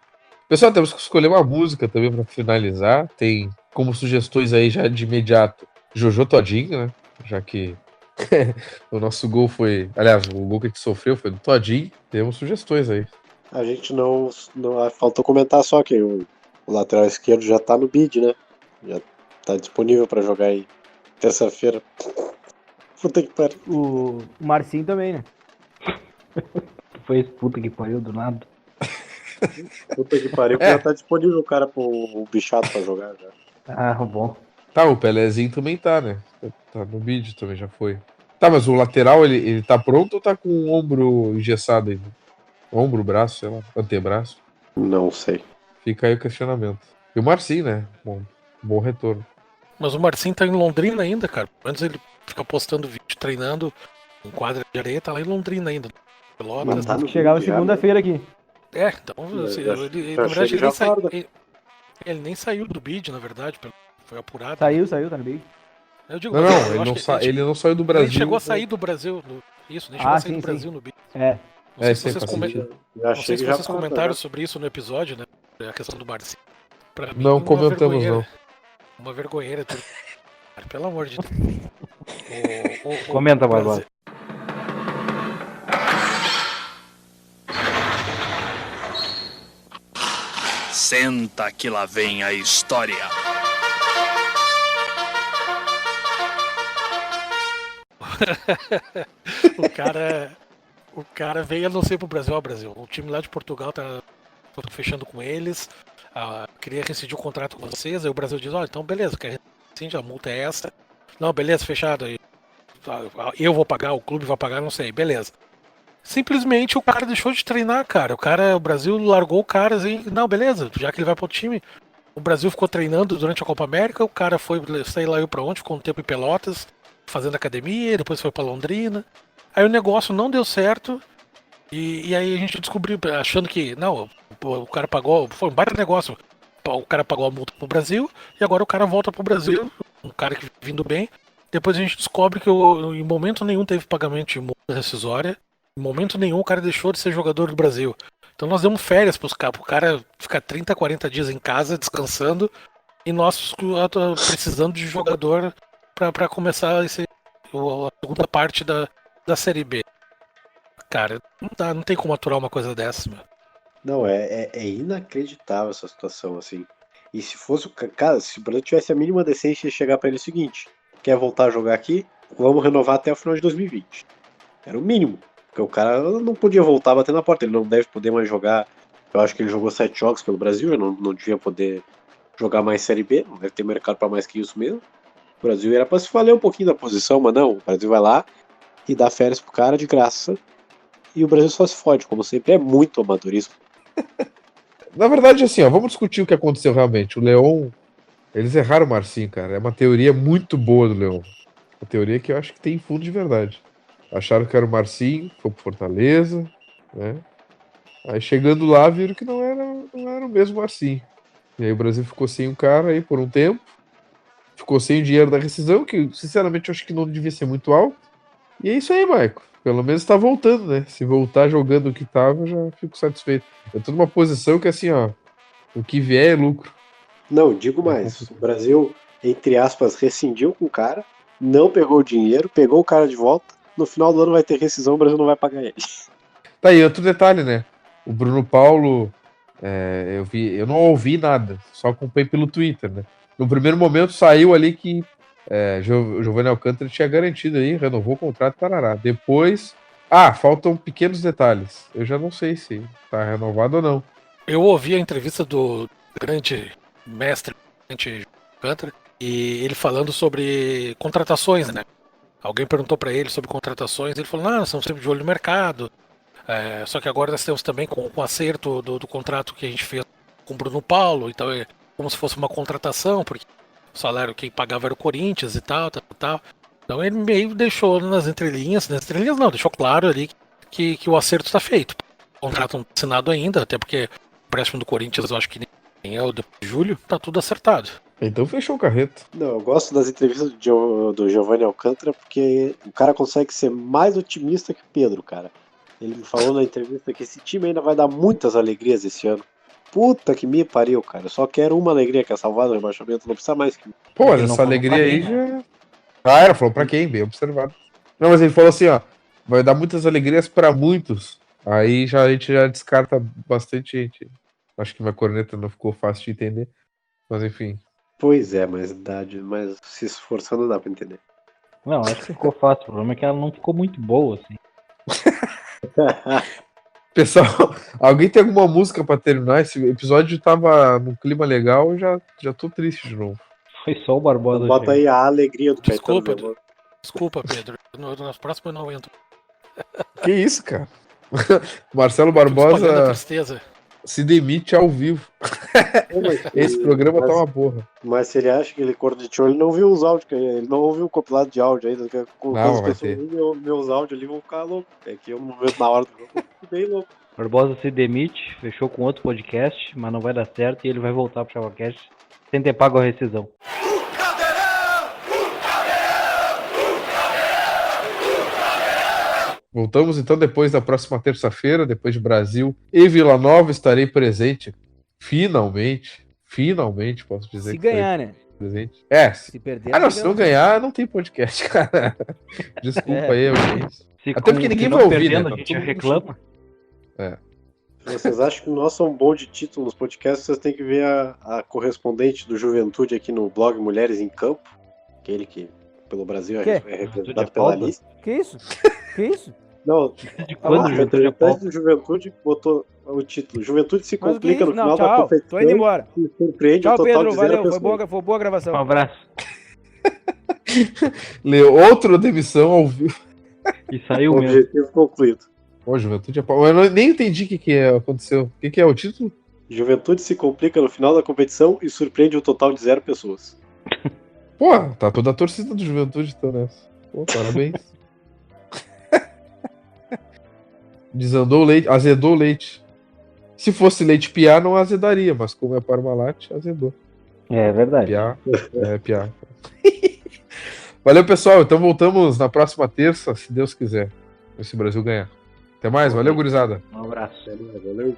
Pessoal, temos que escolher uma música também para finalizar. Tem como sugestões aí já de imediato Jojo Todinho, né? Já que o nosso gol foi. Aliás, o gol que a gente sofreu foi do Todinho. Temos sugestões aí. A gente não faltou comentar só que o lateral esquerdo já tá no bid, né? Já tá disponível para jogar aí terça-feira. Puta que pariu. O Marcinho também, né? Foi esse puta que pariu do nada. Puta que pariu, já tá disponível o cara pro bichado pra jogar já. Ah, bom. Tá, o Pelezinho também tá, né? Tá no bid também, já foi. Tá, mas o lateral, ele tá pronto ou tá com o ombro engessado ainda? Ombro, braço, sei lá, antebraço? Não sei. Fica aí o questionamento. E o Marcinho, né? Bom retorno. Mas o Marcinho tá em Londrina ainda, cara. Antes ele fica postando vídeo treinando em quadra de areia, tá lá em Londrina ainda. Pelotas. Mas tá no Chegava bid já, segunda-feira aqui. Então, assim, na verdade, ele nem saiu do bid, na verdade, foi apurado. Saiu, tá no bid. Eu digo, Não, eu ele acho que não saiu do Brasil. Ele chegou a sair do Brasil. Isso, nem chegou a sair do Brasil no bid. É. Não sei se sempre vocês, faz sentido. não sei se vocês comentaram sobre isso no episódio, né? A questão do Marcinho. Pra mim, Não comentamos, não. Uma vergonheira. Pelo amor de Deus. Comenta, Barbosa. Senta que lá vem a história. O cara veio, eu não sei pro Brasil, Brasil. O time lá de Portugal tá fechando com eles. Queria rescindir o contrato com vocês. Aí o Brasil diz, então beleza, quer rescindir, a multa é essa. Não, beleza, fechado. Eu vou pagar, o clube vai pagar, não sei, beleza. Simplesmente o cara deixou de treinar, cara. O Brasil largou o cara assim, não, beleza, já que ele vai pro time. O Brasil ficou treinando durante a Copa América, o cara foi, sei lá eu pra onde, ficou um tempo em Pelotas, fazendo academia, depois foi pra Londrina. Aí o negócio não deu certo, e aí a gente descobriu, achando que, não, o cara pagou, foi um baita negócio. O cara pagou a multa pro Brasil, e agora o cara volta pro Brasil, um cara que vindo bem. Depois a gente descobre que em momento nenhum teve pagamento de multa rescisória. Em momento nenhum o cara deixou de ser jogador do Brasil. Então nós demos férias pro cara ficar 30, 40 dias em casa, descansando, e nós precisando de jogador pra começar a segunda parte da Série B. Cara, não tem como aturar uma coisa dessa, meu. Não, é inacreditável essa situação, assim. E se fosse cara, se o Brasil tivesse a mínima decência de chegar pra ele o seguinte: quer voltar a jogar aqui? Vamos renovar até o final de 2020. Era o mínimo. Porque o cara não podia voltar a bater na porta, ele não deve poder mais jogar. Eu acho que ele jogou 7 jogos pelo Brasil, já não devia poder jogar mais Série B, não deve ter mercado pra mais que isso mesmo. O Brasil era pra se valer um pouquinho da posição, mas não, o Brasil vai lá e dá férias pro cara de graça. E o Brasil só se fode, como sempre, é muito amadorismo. Na verdade, assim, vamos discutir o que aconteceu realmente. O Leão, eles erraram o Marcinho, cara. É uma teoria muito boa do Leão. Uma teoria que eu acho que tem fundo de verdade. Acharam que era o Marcinho, foi pro Fortaleza, né? Aí chegando lá, viram que não era o mesmo Marcinho. E aí o Brasil ficou sem o cara aí por um tempo. Ficou sem o dinheiro da rescisão, que sinceramente eu acho que não devia ser muito alto. E é isso aí, Maico. Pelo menos tá voltando, né? Se voltar jogando o que tava, eu já fico satisfeito. Eu tô numa posição que assim, o que vier é lucro. Não, digo mais. O Brasil, entre aspas, rescindiu com o cara, não pegou o dinheiro, pegou o cara de volta. No final do ano vai ter rescisão, o Brasil não vai pagar ele. Tá aí, outro detalhe, né? O Bruno Paulo, eu não ouvi nada, só acompanhei pelo Twitter, né? No primeiro momento saiu ali que Giovanni Alcântara tinha garantido aí, renovou o contrato, tarará. Depois, faltam pequenos detalhes. Eu já não sei se tá renovado ou não. Eu ouvi a entrevista do grande mestre Alcântara e ele falando sobre contratações, né? Alguém perguntou para ele sobre contratações, ele falou, não, estamos sempre de olho no mercado. Só que agora nós temos também com o acerto do contrato que a gente fez com o Bruno Paulo, então é como se fosse uma contratação, porque o salário quem pagava era o Corinthians e tal. Então ele meio deixou nas entrelinhas não, deixou claro ali que o acerto está feito. O contrato não está assinado ainda, até porque o empréstimo do Corinthians eu acho que nem é o de julho, tá tudo acertado. Então fechou o carreto. Não, eu gosto das entrevistas do Giovanni Alcântara porque o cara consegue ser mais otimista que o Pedro, cara. Ele me falou na entrevista que esse time ainda vai dar muitas alegrias esse ano. Puta que me pariu, cara. Eu só quero uma alegria, que é salvar o rebaixamento. Não precisa mais que... Pô, mas essa alegria aí já... Ela falou pra quem? Bem observado. Não, mas ele falou assim, ó. Vai dar muitas alegrias pra muitos. Aí a gente já descarta bastante gente. Acho que minha corneta não ficou fácil de entender. Mas enfim. Pois é, mas se esforçando dá pra entender. Não, acho que ficou fácil. O problema é que ela não ficou muito boa, assim. Pessoal, alguém tem alguma música pra terminar? Esse episódio tava num clima legal, já tô triste de novo. Foi só o Barbosa. Bota aí a alegria do Desculpa, Caetano. Desculpa, Pedro. No próximo eu não entro. Que isso, cara? Marcelo Espalhando a Barbosa tristeza. se demite ao vivo. Esse programa tá uma porra. Mas se ele acha que ele cornetou, ele não viu os áudios, ele não ouviu o compilado de áudio ainda. Quando Não, as vai pessoas ter. ouvem meus áudios ali, vão ficar loucos. É que eu não vejo na hora do jogo, eu fico bem louco. Barbosa se demite, fechou com outro podcast, mas não vai dar certo e ele vai voltar pro ChavaCast sem ter pago a rescisão. Voltamos então depois da próxima terça-feira, depois de Brasil e Vila Nova, estarei presente. Finalmente posso dizer Se que estarei ganhar, né? presente. Se perder, Não, se não ganhar, não tem podcast, cara. Desculpa aí, audiência. Se Até porque ninguém se não vai ouvir, perdendo, né? a gente Tá todo mundo reclama. Vocês acham que nós somos bons de título nos podcasts? Vocês têm que ver a correspondente do Juventude aqui no blog Mulheres em Campo. Aquele que, pelo Brasil, é representado pela pauta? Alice. Que isso? Que isso? Não, De quando o Juventude é representante pauta? do Juventude botou o título. Juventude se Mas o que complica é no isso? final Não, da tchau. competição. Tô indo embora. E surpreende Tchau, o total Pedro. de 0 Valeu. pessoas. Foi boa gravação. Um abraço. Leu outra demissão ao vivo. E saiu mesmo. Objetivo concluído. Ô, Juventude é pau. Eu nem entendi o que aconteceu. O que é o título? Juventude se complica no final da competição e surpreende o total de 0 pessoas. Pô, tá toda a torcida do Juventude então nessa. Pô, parabéns. Desandou o leite, azedou o leite. Se fosse leite piá, não azedaria, mas como é Parmalat, azedou. É verdade. Piá. Valeu, pessoal. Então voltamos na próxima terça, se Deus quiser. Se o Brasil ganhar. Até mais. Valeu, gurizada. Um abraço. Valeu.